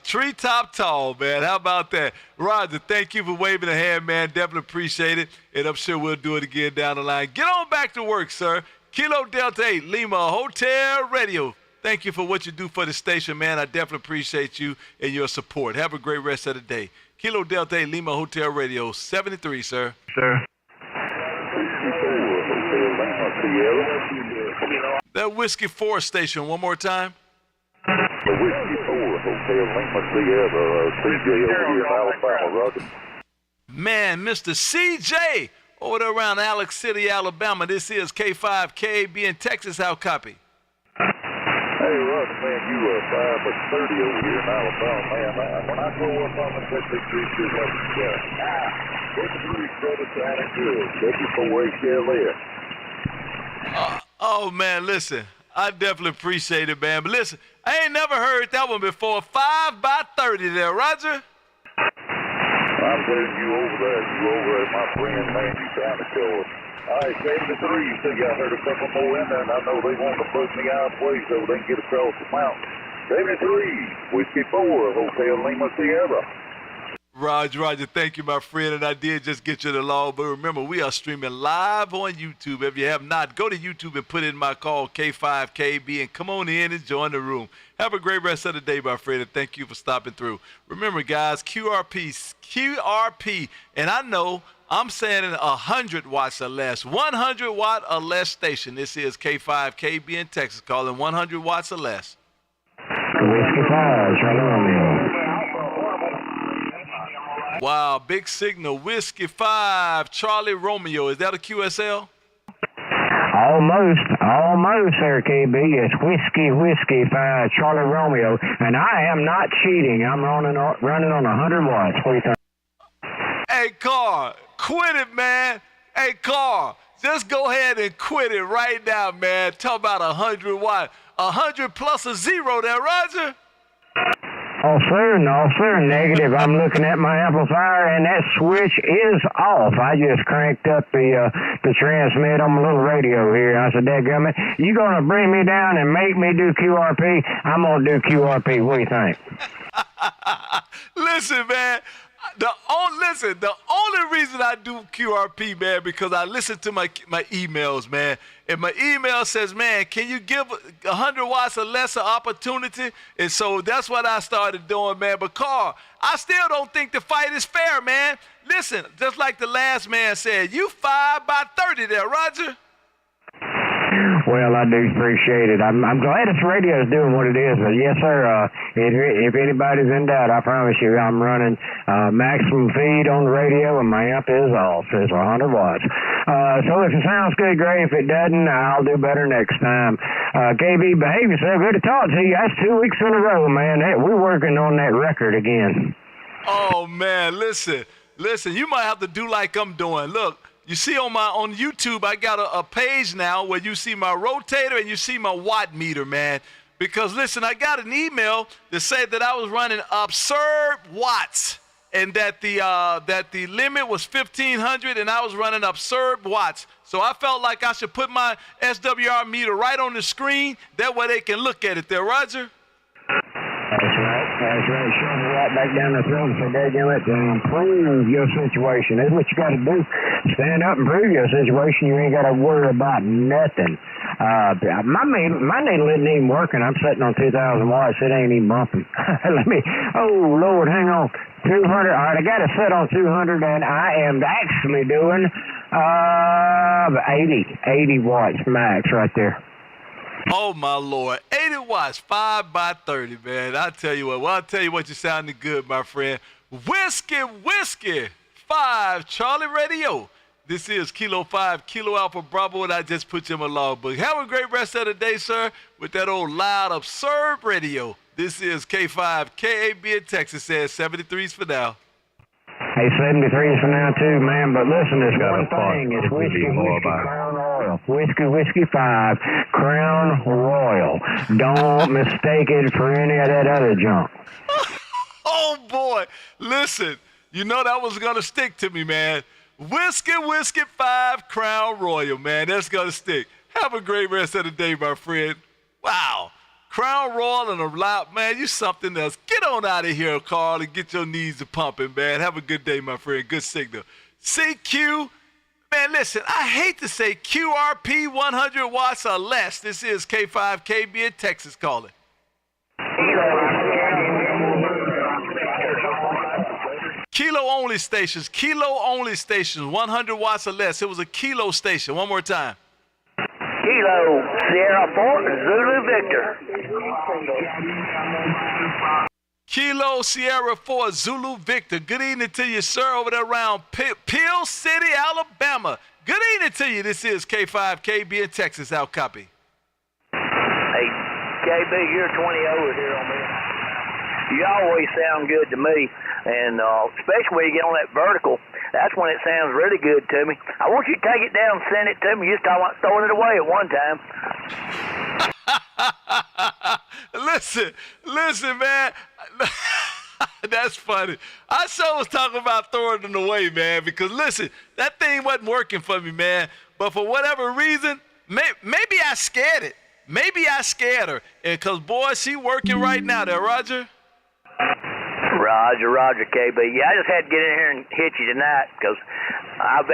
treetop tall, man. How about that? Roger, thank you for waving a hand, man. Definitely appreciate it. And I'm sure we'll do it again down the line. Get on back to work, sir. Kilo Delta 8 Lima Hotel Radio. Thank you for what you do for the station, man. I definitely appreciate you and your support. Have a great rest of the day. Kilo Delta 8 Lima Hotel Radio, 73, sir. Sir. That Whiskey 4 station, one more time. The Whiskey 4, Hotel Lima Sierra, CJ over here in Alabama, Roger. Man, Mr. CJ over there around Alex City, Alabama. This is K5KB in Texas. How copy? Hey, Roger, man, you are 5 for 30 over here in Alabama, man. When I grow up, I'm going to take this shit up and down. Get the three brother sounding good. Get you 4 HL. Oh, man, listen. I definitely appreciate it, man. But listen, I ain't never heard that one before. 5 by 30 there, Roger. I'm telling you over there, my friend, man, you kind of killer. All right, 73, you said y'all heard a couple more in there, and I know they want to push me out of way so they can get across the mountain. 73, Whiskey 4, Hotel Lima Sierra. Roger, thank you, my friend, and I did just get you the law, but remember, we are streaming live on YouTube. If you have not, go to YouTube and put in my call, K5KB, and come on in and join the room. Have a great rest of the day, my friend, and thank you for stopping through. Remember, guys, QRP, and I know I'm saying 100 watts or less, 100 watt or less station. This is K5KB in Texas, calling 100 watts or less. Whiskey 5, Charlie Romeo. Wow, big signal. Whiskey 5, Charlie Romeo. Is that a QSL? Almost, sir, KB. It's Whiskey 5, Charlie Romeo. And I am not cheating. I'm running on 100 watts. What do you think? Hey, Carl, quit it, man. Hey, Carl, just go ahead and quit it right now, man. Talk about 100 watts. 100 plus a 0 there, Roger. Oh, sir, no, sir, negative. I'm looking at my amplifier, and that switch is off. I just cranked up the transmit on my little radio here. I said, dadgummit, you going to bring me down and make me do QRP? I'm going to do QRP. What do you think? Listen, man. The only reason I do QRP, man, because I listen to my emails, man. And my email says, man, can you give 100 watts or less an opportunity? And so that's what I started doing, man. But, Carl, I still don't think the fight is fair, man. Listen, just like the last man said, you 5 by 30 there, Roger. Well, I do appreciate it. I'm glad this radio is doing what it is. But yes, sir, if anybody's in doubt, I promise you I'm running maximum feed on the radio, and my amp is off. It's 100 watts. So if it sounds good, great. If it doesn't, I'll do better next time. KB, behave yourself. Good to talk to you. That's 2 weeks in a row, man. We're working on that record again. Oh, man, listen, you might have to do like I'm doing. Look. You see on YouTube, I got a page now where you see my rotator and you see my watt meter, man. Because, listen, I got an email that said that I was running absurd watts and that the limit was 1,500 and I was running absurd watts. So I felt like I should put my SWR meter right on the screen. That way they can look at it there, Roger. That's That's right. Shove it right back down the throat and say, dadgummit, improve your situation. That's what you got to do. Stand up and prove your situation. You ain't got to worry about nothing. My needle isn't even working. I'm sitting on 2,000 watts. It ain't even bumping. Oh, Lord, hang on. 200. All right, I got to set on 200, and I am actually doing 80 watts max right there. Oh, my Lord. 80 watts, 5 by 30, man. I'll tell you what. Well, I'll tell you what, you're sounding good, my friend. Whiskey, 5, Charlie Radio. This is Kilo 5, Kilo Alpha Bravo, and I just put you in my logbook. Have a great rest of the day, sir, with that old loud, absurd radio. This is K5, KAB in Texas, says 73s for now. Hey, 73s for now, too, man. But listen, there's one thing. It's Whiskey, Crown Royal. Whiskey 5, Crown Royal. Don't mistake it for any of that other junk. Oh, boy. Listen, you know that was going to stick to me, man. Whiskey 5, Crown Royal, man. That's going to stick. Have a great rest of the day, my friend. Wow. Crown Royal and a loud, man, you something else. Get on out of here, Carl, and get your knees to pumping, man. Have a good day, my friend. Good signal. CQ, man, listen, I hate to say QRP 100 watts or less. This is K5KB in Texas calling. Kilo only stations, 100 watts or less. It was a kilo station. One more time. Kilo, Sierra 4, Zulu Victor. Kilo Sierra 4, Zulu Victor. Good evening to you, sir, over there around Peel City, Alabama. Good evening to you. This is K5KB in Texas. How copy? Hey, KB, you're 20 over here on me. You always sound good to me, and especially when you get on that vertical. That's when it sounds really good to me. I want you to take it down and send it to me. You started throwing it away at one time. Listen, man. That's funny. I sure was talking about throwing it away, man, because, listen, that thing wasn't working for me, man. But for whatever reason, maybe I scared it. Maybe I scared her. And because, boy, she working right now there, Roger. Roger, KB. Yeah, I just had to get in here and hit you tonight because I've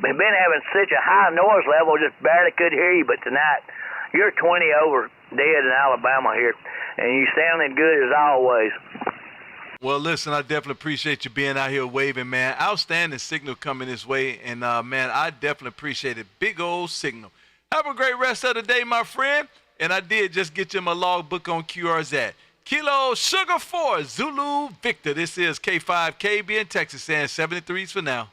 been having such a high noise level, just barely could hear you. But tonight, you're 20 over dead in Alabama here, and you sounding good as always. Well, listen, I definitely appreciate you being out here waving, man. Outstanding signal coming this way, and, man, I definitely appreciate it. Big old signal. Have a great rest of the day, my friend. And I did just get you my logbook on QRZ. Kilo Sugar 4, Zulu Victor. This is K5KB in Texas, saying 73s for now.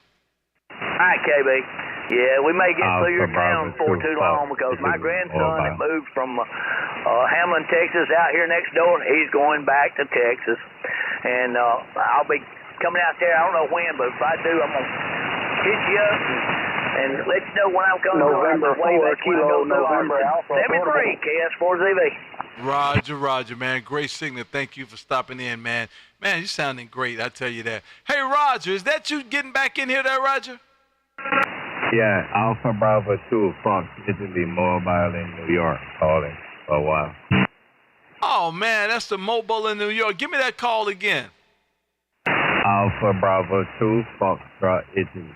All right, KB. Yeah, we may get through your town before too long because my grandson had moved from Hamlin, Texas, out here next door. He's going back to Texas. And I'll be coming out there, I don't know when, but if I do, I'm going to hit you up and let you know when I'm coming. November 4, Kilo, November Alpha. 73, KS4ZV. Roger, man. Great signal. Thank you for stopping in, man. Man, you sounding great, I tell you that. Hey, Roger, is that you getting back in here there, Roger? Yeah, Alpha Bravo 2, Fox, Italy, mobile in New York, calling for a while. Oh, man, that's the mobile in New York. Give me that call again. Alpha Bravo 2, Foxtrot, Italy.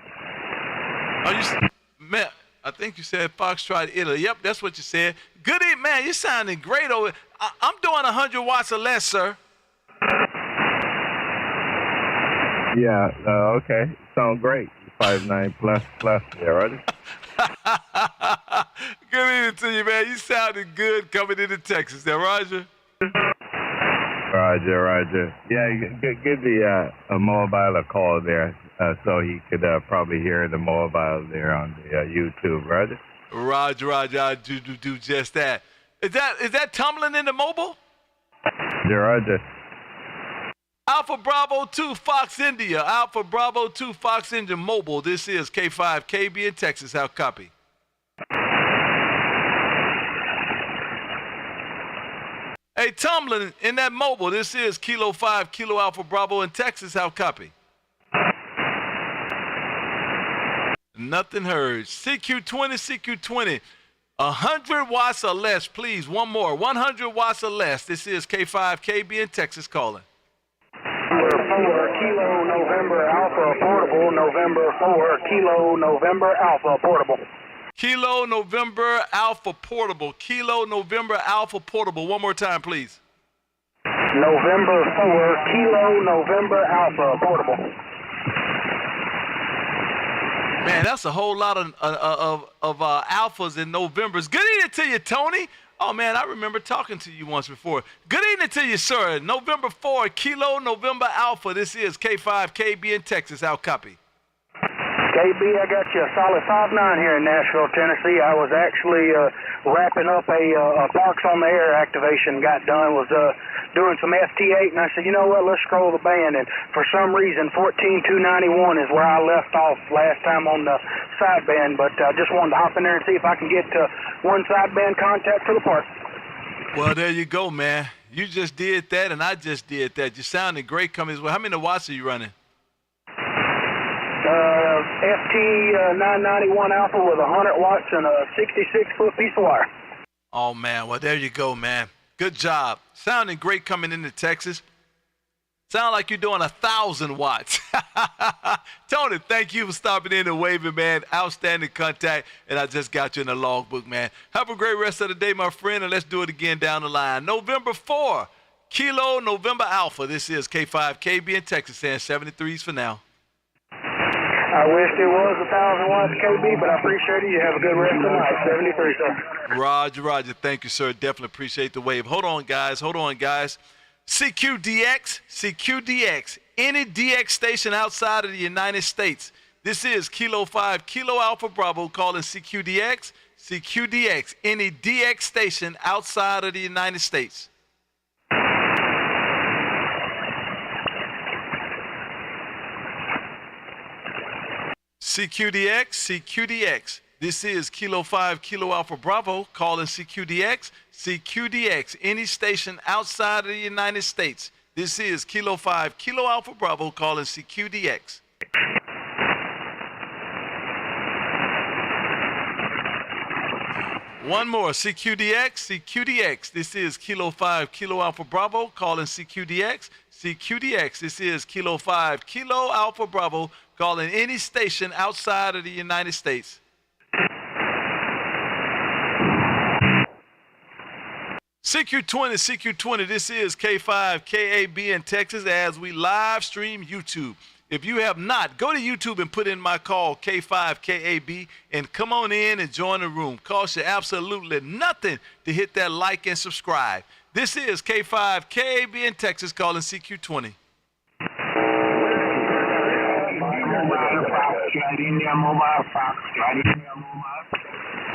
Oh, man, I think you said Foxtrot, Italy. Yep, that's what you said. Good evening, man. You're sounding great over. I'm doing 100 watts or less, sir. Yeah, okay. Sound great. 5.9 plus there, right? Good evening to you, man. You sounded good coming into Texas there, Roger. Roger. Yeah, give a mobile a call there so he could probably hear the mobile there on the YouTube, Roger. Roger, I do just that. Is that tumbling in the mobile? Yeah, Roger. Alpha Bravo 2 Fox India. Alpha Bravo 2 Fox India Mobile. This is K5KB in Texas. How copy? Hey, tumbling in that mobile. This is Kilo 5 Kilo Alpha Bravo in Texas. How copy? Nothing heard. CQ20. 100 watts or less, please. One more. 100 watts or less. This is K5KB in Texas calling. Alpha Portable, November 4, Kilo November Alpha Portable. Kilo November Alpha Portable. Kilo November Alpha Portable. One more time, please. November 4, Kilo November Alpha Portable. Man, that's a whole lot of alphas in Novembers. Good evening to you, Tony. Oh, man, I remember talking to you once before. Good evening to you, sir. November 4, Kilo November Alpha. This is K5KB in Texas. How copy? KB, I got you a solid 5-9 here in Nashville, Tennessee. I was actually wrapping up a Parks on the Air activation. Got done, was doing some FT8, and I said, you know what, let's scroll the band. And for some reason, 14291 is where I left off last time on the sideband, but I just wanted to hop in there and see if I can get one sideband contact for the park. Well, there you go, man. You just did that, and I just did that. You sounded great coming as well. How many watts are you running? FT 991 Alpha with 100 watts and a 66-foot piece of wire. Oh, man. Well, there you go, man. Good job. Sounding great coming into Texas. Sound like you're doing 1,000 watts. Tony, thank you for stopping in and waving, man. Outstanding contact, and I just got you in the logbook, man. Have a great rest of the day, my friend, and let's do it again down the line. November 4, Kilo November Alpha. This is K5KB in Texas, saying 73s for now. I wish it was 1,000 watts, KB, but I appreciate it. You have a good rest of the night. 73, sir. Roger, Roger. Thank you, sir. Definitely appreciate the wave. Hold on, guys. CQDX, any DX station outside of the United States. This is Kilo 5, Kilo Alpha Bravo, calling CQDX, any DX station outside of the United States. CQDX. This is Kilo 5, Kilo Alpha Bravo, calling CQDX, any station outside of the United States. This is Kilo 5, Kilo Alpha Bravo, calling CQDX. One more, CQDX. This is Kilo 5, Kilo Alpha Bravo, calling CQDX. This is Kilo 5, Kilo Alpha Bravo, calling any station outside of the United States. CQ20, this is K5KAB in Texas as we live stream YouTube. If you have not, go to YouTube and put in my call, K5KAB, and come on in and join the room. Cost you absolutely nothing to hit that like and subscribe. This is K5KAB in Texas calling CQ20.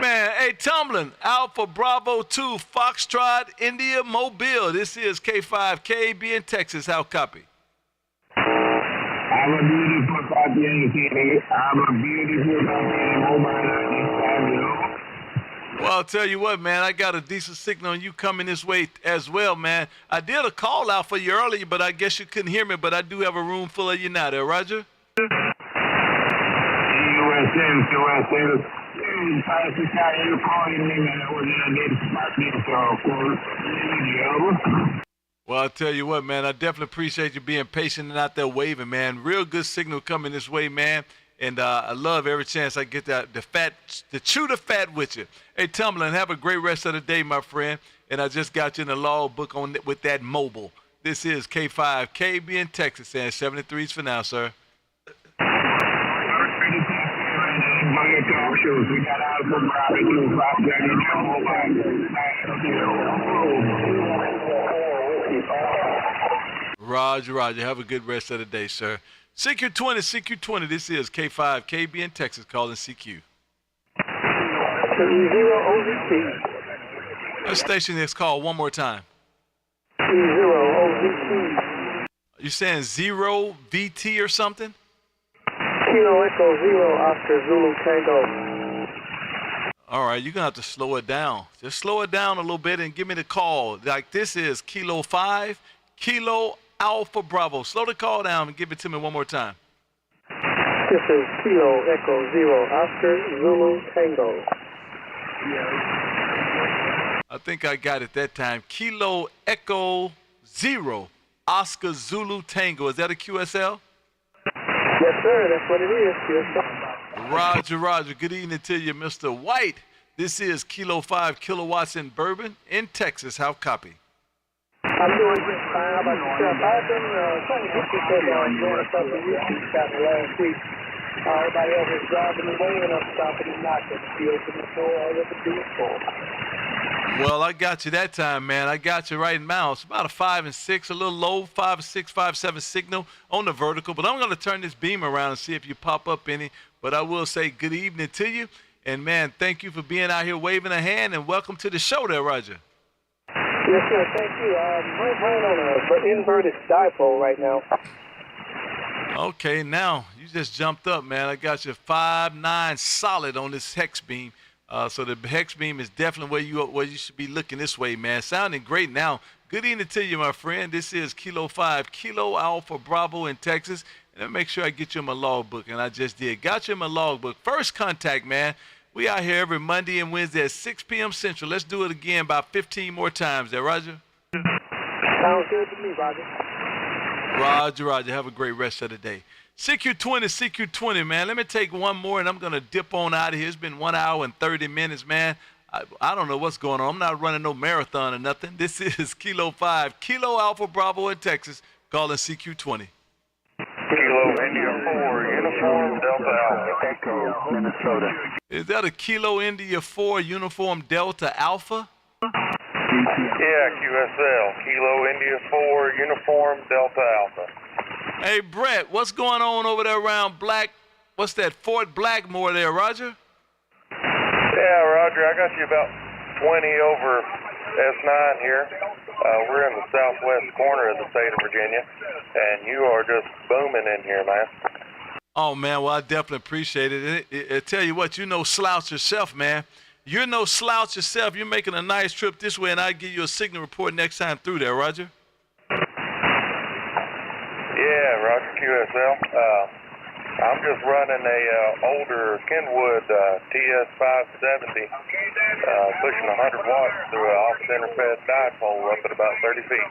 Man, hey, Tumbling, Alpha Bravo 2, Foxtrot, India, Mobile. This is K5KAB in Texas. How copy? Well, I'll tell you what, man, I got a decent signal on you coming this way as well, man. I did a call out for you earlier, but I guess you couldn't hear me, but I do have a room full of you now there, Roger? Well, I'll tell you what, man, I definitely appreciate you being patient and out there waving, man. Real good signal coming this way, man. And I love every chance I get to chew the fat with you. Hey, Tumbling, have a great rest of the day, my friend. And I just got you in the log book with that mobile. This is K5KB in Texas, and 73s for now, sir. Roger. Have a good rest of the day, sir. CQ20, this is K5KB in Texas calling CQ. That station is called one more time. You saying 0 VT or something? Kilo Echo 0 Oscar Zulu Tango. All right, you're going to have to slow it down. Just slow it down a little bit and give me the call. Like this is Kilo 5, Kilo Alpha Bravo. Slow the call down and give it to me one more time. This is Kilo Echo 0 Oscar Zulu Tango. I think I got it that time. Kilo Echo 0 Oscar Zulu Tango. Is that a QSL? Yes, sir. That's what it is. QSO. Roger, Roger. Good evening to you, Mr. White. This is Kilo 5 Kilowatts and Bourbon in Texas. How copy? I'm doing just fine. How about yourself? I've been trying to get this on doing a couple of YouTube got me last week. Everybody else is driving and waving up, stopping and knocking. She opened the door, all of the doors for. Well, I got you that time, man. I got you right now. It's about a 5 and 6, a little low, 5, 6, 5, 7 signal on the vertical. But I'm going to turn this beam around and see if you pop up any. But I will say good evening to you. And, man, thank you for being out here waving a hand, and welcome to the show there, Roger. Yes, sir. Thank you. I'm right on an inverted dipole right now. Okay, now you just jumped up, man. I got you 5.9 solid on this hex beam. So the hex beam is definitely where you should be looking this way, man. Sounding great now. Good evening to you, my friend. This is Kilo 5, Kilo Alpha Bravo in Texas. And make sure I get you in my logbook, and I just did. Got you in my logbook. First contact, man. We out here every Monday and Wednesday at 6 p.m. Central. Let's do it again about 15 more times there, Roger. Sounds good to me, Roger. Roger, Roger. Have a great rest of the day. CQ20, CQ20, man. Let me take one more, and I'm going to dip on out of here. It's been 1 hour and 30 minutes, man. I don't know what's going on. I'm not running no marathon or nothing. This is Kilo 5, Kilo Alpha Bravo in Texas, calling CQ20. Kilo India 4, Uniform Delta Alpha, Echo, Minnesota. Is that a Kilo India 4 Uniform Delta Alpha? Yeah, QSL, Kilo India 4, Uniform Delta Alpha. Hey, Brett, what's going on over there around what's that, Fort Blackmore there, Roger? Yeah, Roger, I got you about 20 over S9 here. We're in the southwest corner of the state of Virginia, and you are just booming in here, man. Oh, man, well, I definitely appreciate it. I tell you what, you no slouch yourself, man. You're no slouch yourself. You're making a nice trip this way, and I'll give you a signal report next time through there, Roger. Yeah, Roger, QSL. I'm just running a older Kenwood TS570, pushing 100 watts through an off-center fed dipole up at about 30 feet.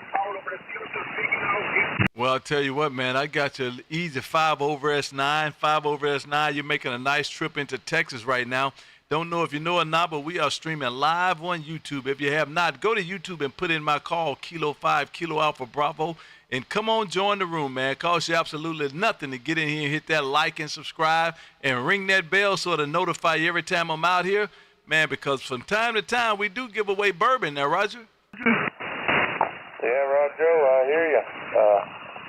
Well, I'll tell you what, man, I got you easy 5 over S9, 5 over S9. You're making a nice trip into Texas right now. Don't know if you know or not, but we are streaming live on YouTube. If you have not, go to YouTube and put in my call, Kilo 5, Kilo Alpha Bravo, and come on, join the room, man. It costs you absolutely nothing to get in here and hit that like and subscribe and ring that bell so to notify you every time I'm out here, man, because from time to time we do give away bourbon now, Roger. Yeah, Roger, I hear you.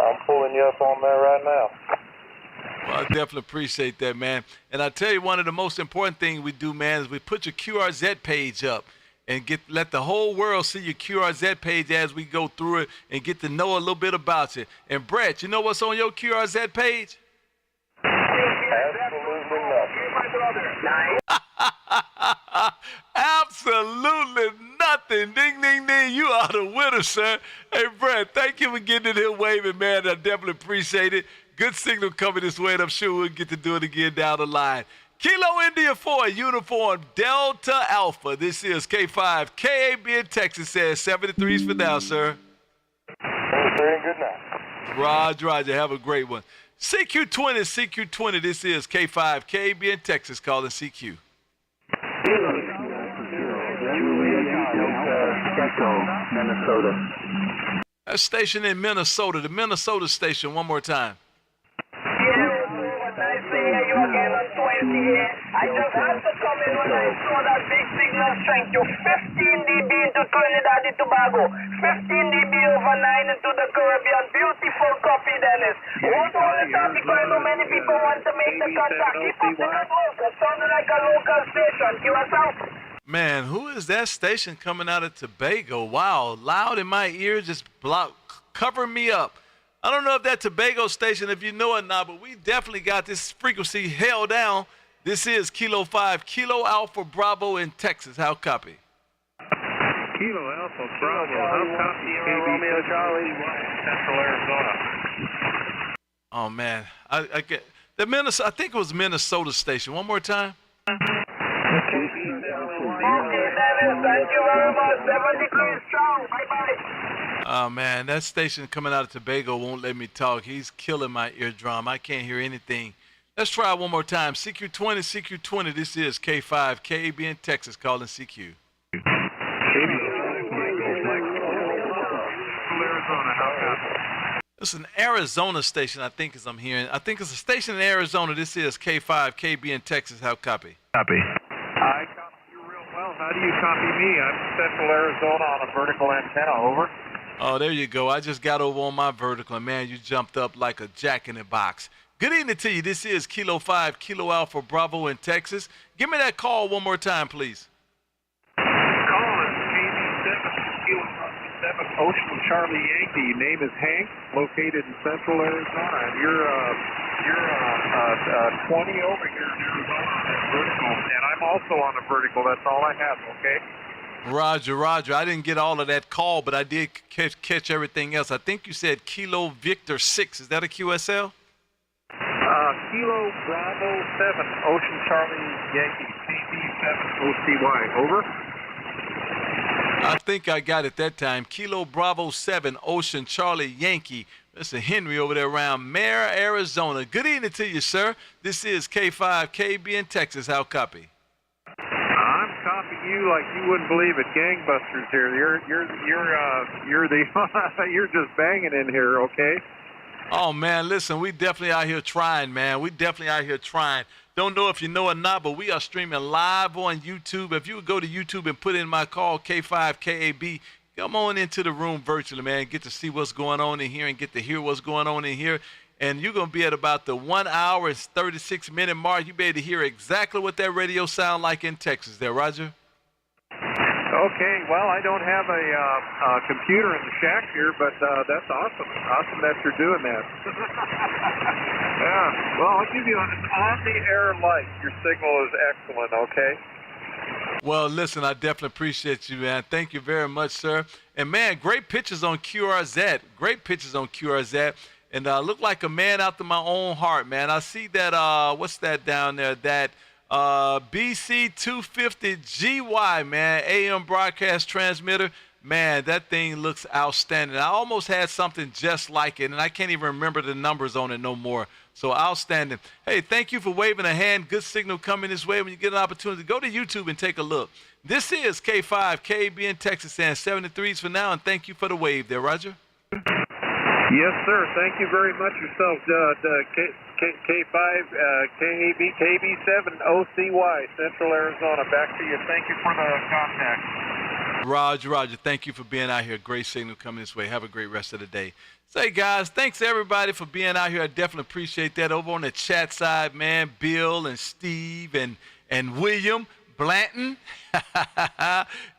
I'm pulling you up on there right now. Well, I definitely appreciate that, man. And I tell you, one of the most important things we do, man, is we put your QRZ page up and let the whole world see your QRZ page as we go through it and get to know a little bit about you. And Brett, you know what's on your QRZ page? Absolutely nothing. Absolutely nothing. Ding, ding, ding. You are the winner, sir. Hey, Brett, thank you for getting in here waving, man. I definitely appreciate it. Good signal coming this way, and I'm sure we'll get to do it again down the line. Kilo India 4, Uniform Delta Alpha. This is K5, KAB in Texas, says 73s for now, sir. Good night. Roger, Roger. Have a great one. CQ20, CQ20. This is K5, KAB in Texas, calling CQ. Minnesota. That station in Minnesota, the Minnesota station, one more time. I just had to come in when I saw that big signal strength. You 15 dB into Trinidad and Tobago, 15 dB over 9 into the Caribbean. Beautiful copy, Dennis. Won't hold the topic, I know many people want to make the contact. Keep up the good work. It sounded like a local station. QSO. Man, who is that station coming out of Tobago? Wow, loud in my ears, just cover me up. I don't know if that Tobago station, if you know it or not, but we definitely got this frequency held down. This is Kilo 5, Kilo Alpha Bravo in Texas. How copy? Kilo Alpha Bravo. How copy? Romeo Charlie, Central Arizona. Oh, man. I get the Minnesota. I think it was Minnesota station. One more time. Okay, Dennis. Thank you very much. 73 strong. Bye-bye. Oh, man, that station coming out of Tobago won't let me talk. He's killing my eardrum. I can't hear anything. Let's try one more time. CQ20, CQ20. This is K5, KAB in Texas, calling CQ. Arizona, how copy? It's an Arizona station, I think, as I'm hearing. I think it's a station in Arizona. This is K5, KB in Texas. How copy? Copy. I copy you real well. How do you copy me? I'm in Central Arizona on a vertical antenna. Over. Oh, there you go. I just got over on my vertical, and man, you jumped up like a jack in the box. Good evening to you. This is Kilo 5, Kilo Alpha Bravo in Texas. Give me that call one more time, please. Calling KB7, Kilo 7, Ocean Charlie Yankee. Name is Hank, located in Central Arizona. And you're 20 over here in Arizona on that vertical. And I'm also on the vertical. That's all I have, okay? Roger, Roger. I didn't get all of that call, but I did catch everything else. I think you said Kilo Victor 6. Is that a QSL? Kilo Bravo 7, Ocean Charlie Yankee, KB7 OCY. Over. I think I got it that time. Kilo Bravo 7, Ocean Charlie Yankee. Mr. Henry over there around Mare, Arizona. Good evening to you, sir. This is K5, KB in Texas. How copy? I'm copying you like you wouldn't believe it. Gangbusters here. You're just banging in here, okay? Oh, man, listen, we definitely out here trying, man. We definitely out here trying. Don't know if you know or not, but we are streaming live on YouTube. If you would go to YouTube and put in my call, K5 KAB, come on into the room virtually, man. Get to see what's going on in here and get to hear what's going on in here. And you're going to be at about the 1 hour and 36-minute mark. You'll be able to hear exactly what that radio sound like in Texas there, Roger. Okay, well, I don't have a computer in the shack here, but that's awesome. Awesome that you're doing that. Yeah, well, I'll give you an on-the-air light. Your signal is excellent, okay? Well, listen, I definitely appreciate you, man. Thank you very much, sir. And, man, great pictures on QRZ. Great pictures on QRZ. And look like a man after my own heart, man. I see that, what's that down there, that BC250GY, man, AM broadcast transmitter. Man, that thing looks outstanding. I almost had something just like it, and I can't even remember the numbers on it no more. So outstanding. Hey, thank you for waving a hand. Good signal coming this way. When you get an opportunity, go to YouTube and take a look. This is K5, KAB in Texas, and 73s for now, and thank you for the wave there, Roger. Yes, sir. Thank you very much yourself. K5, KAB, KB7, OCY, Central Arizona. Back to you. Thank you for the contact. Roger, Roger. Thank you for being out here. Great signal coming this way. Have a great rest of the day. Say, guys, thanks everybody for being out here. I definitely appreciate that. Over on the chat side, man, Bill and Steve and William Blanton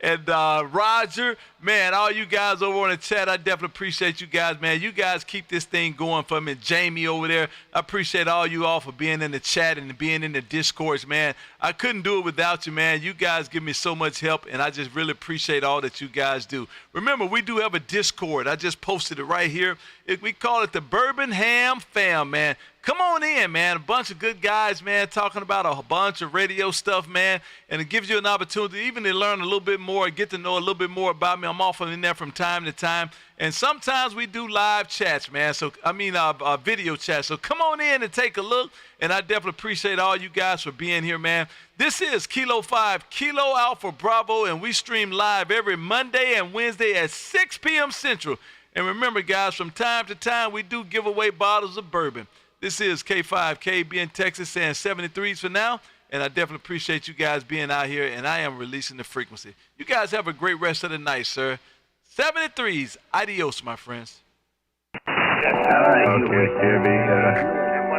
and Roger, man, all you guys over on the chat, I definitely appreciate you guys, man. You guys keep this thing going for me. Jamie over there, I appreciate all you all for being in the chat and being in the discourse, man. I couldn't do it without you, man. You guys give me so much help, and I just really appreciate all that you guys do. Remember, we do have a Discord. I just posted it right here. We call it the Bourbon Ham Fam, man. Come on in, man. A bunch of good guys, man, talking about a bunch of radio stuff, man. And it gives you an opportunity even to learn a little bit more, get to know a little bit more about me. I'm often in there from time to time. And sometimes we do live chats, man. Video chats. So come on in and take a look. And I definitely appreciate all you guys for being here, man. This is Kilo 5, Kilo Alpha Bravo, and we stream live every Monday and Wednesday at 6 p.m. Central. And remember, guys, from time to time, we do give away bottles of bourbon. This is K5, KB in Texas, saying 73s for now. And I definitely appreciate you guys being out here, and I am releasing the frequency. You guys have a great rest of the night, sir. 73s. Adios, my friends. Okay, KB.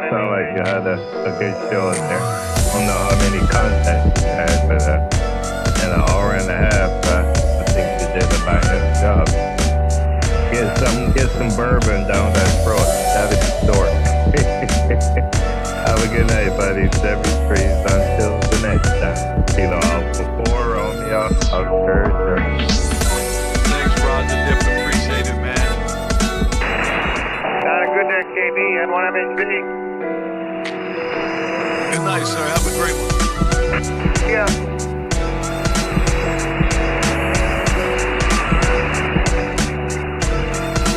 Sound like you had a good show in there. I don't know how many contacts you had, but in an hour and a half, I think you did a bang-up job. Get some bourbon down that throat. That is short. Have a good night, buddy. 73s until the next time. Kilo Alpha 4, Romeo, Oscar. Thanks, Roger. Definitely appreciate it, man. Good night, KB. N1MHB. Good night, sir. Have a great one. Yeah.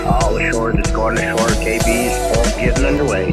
All ashore that's going ashore, KB's all getting underway.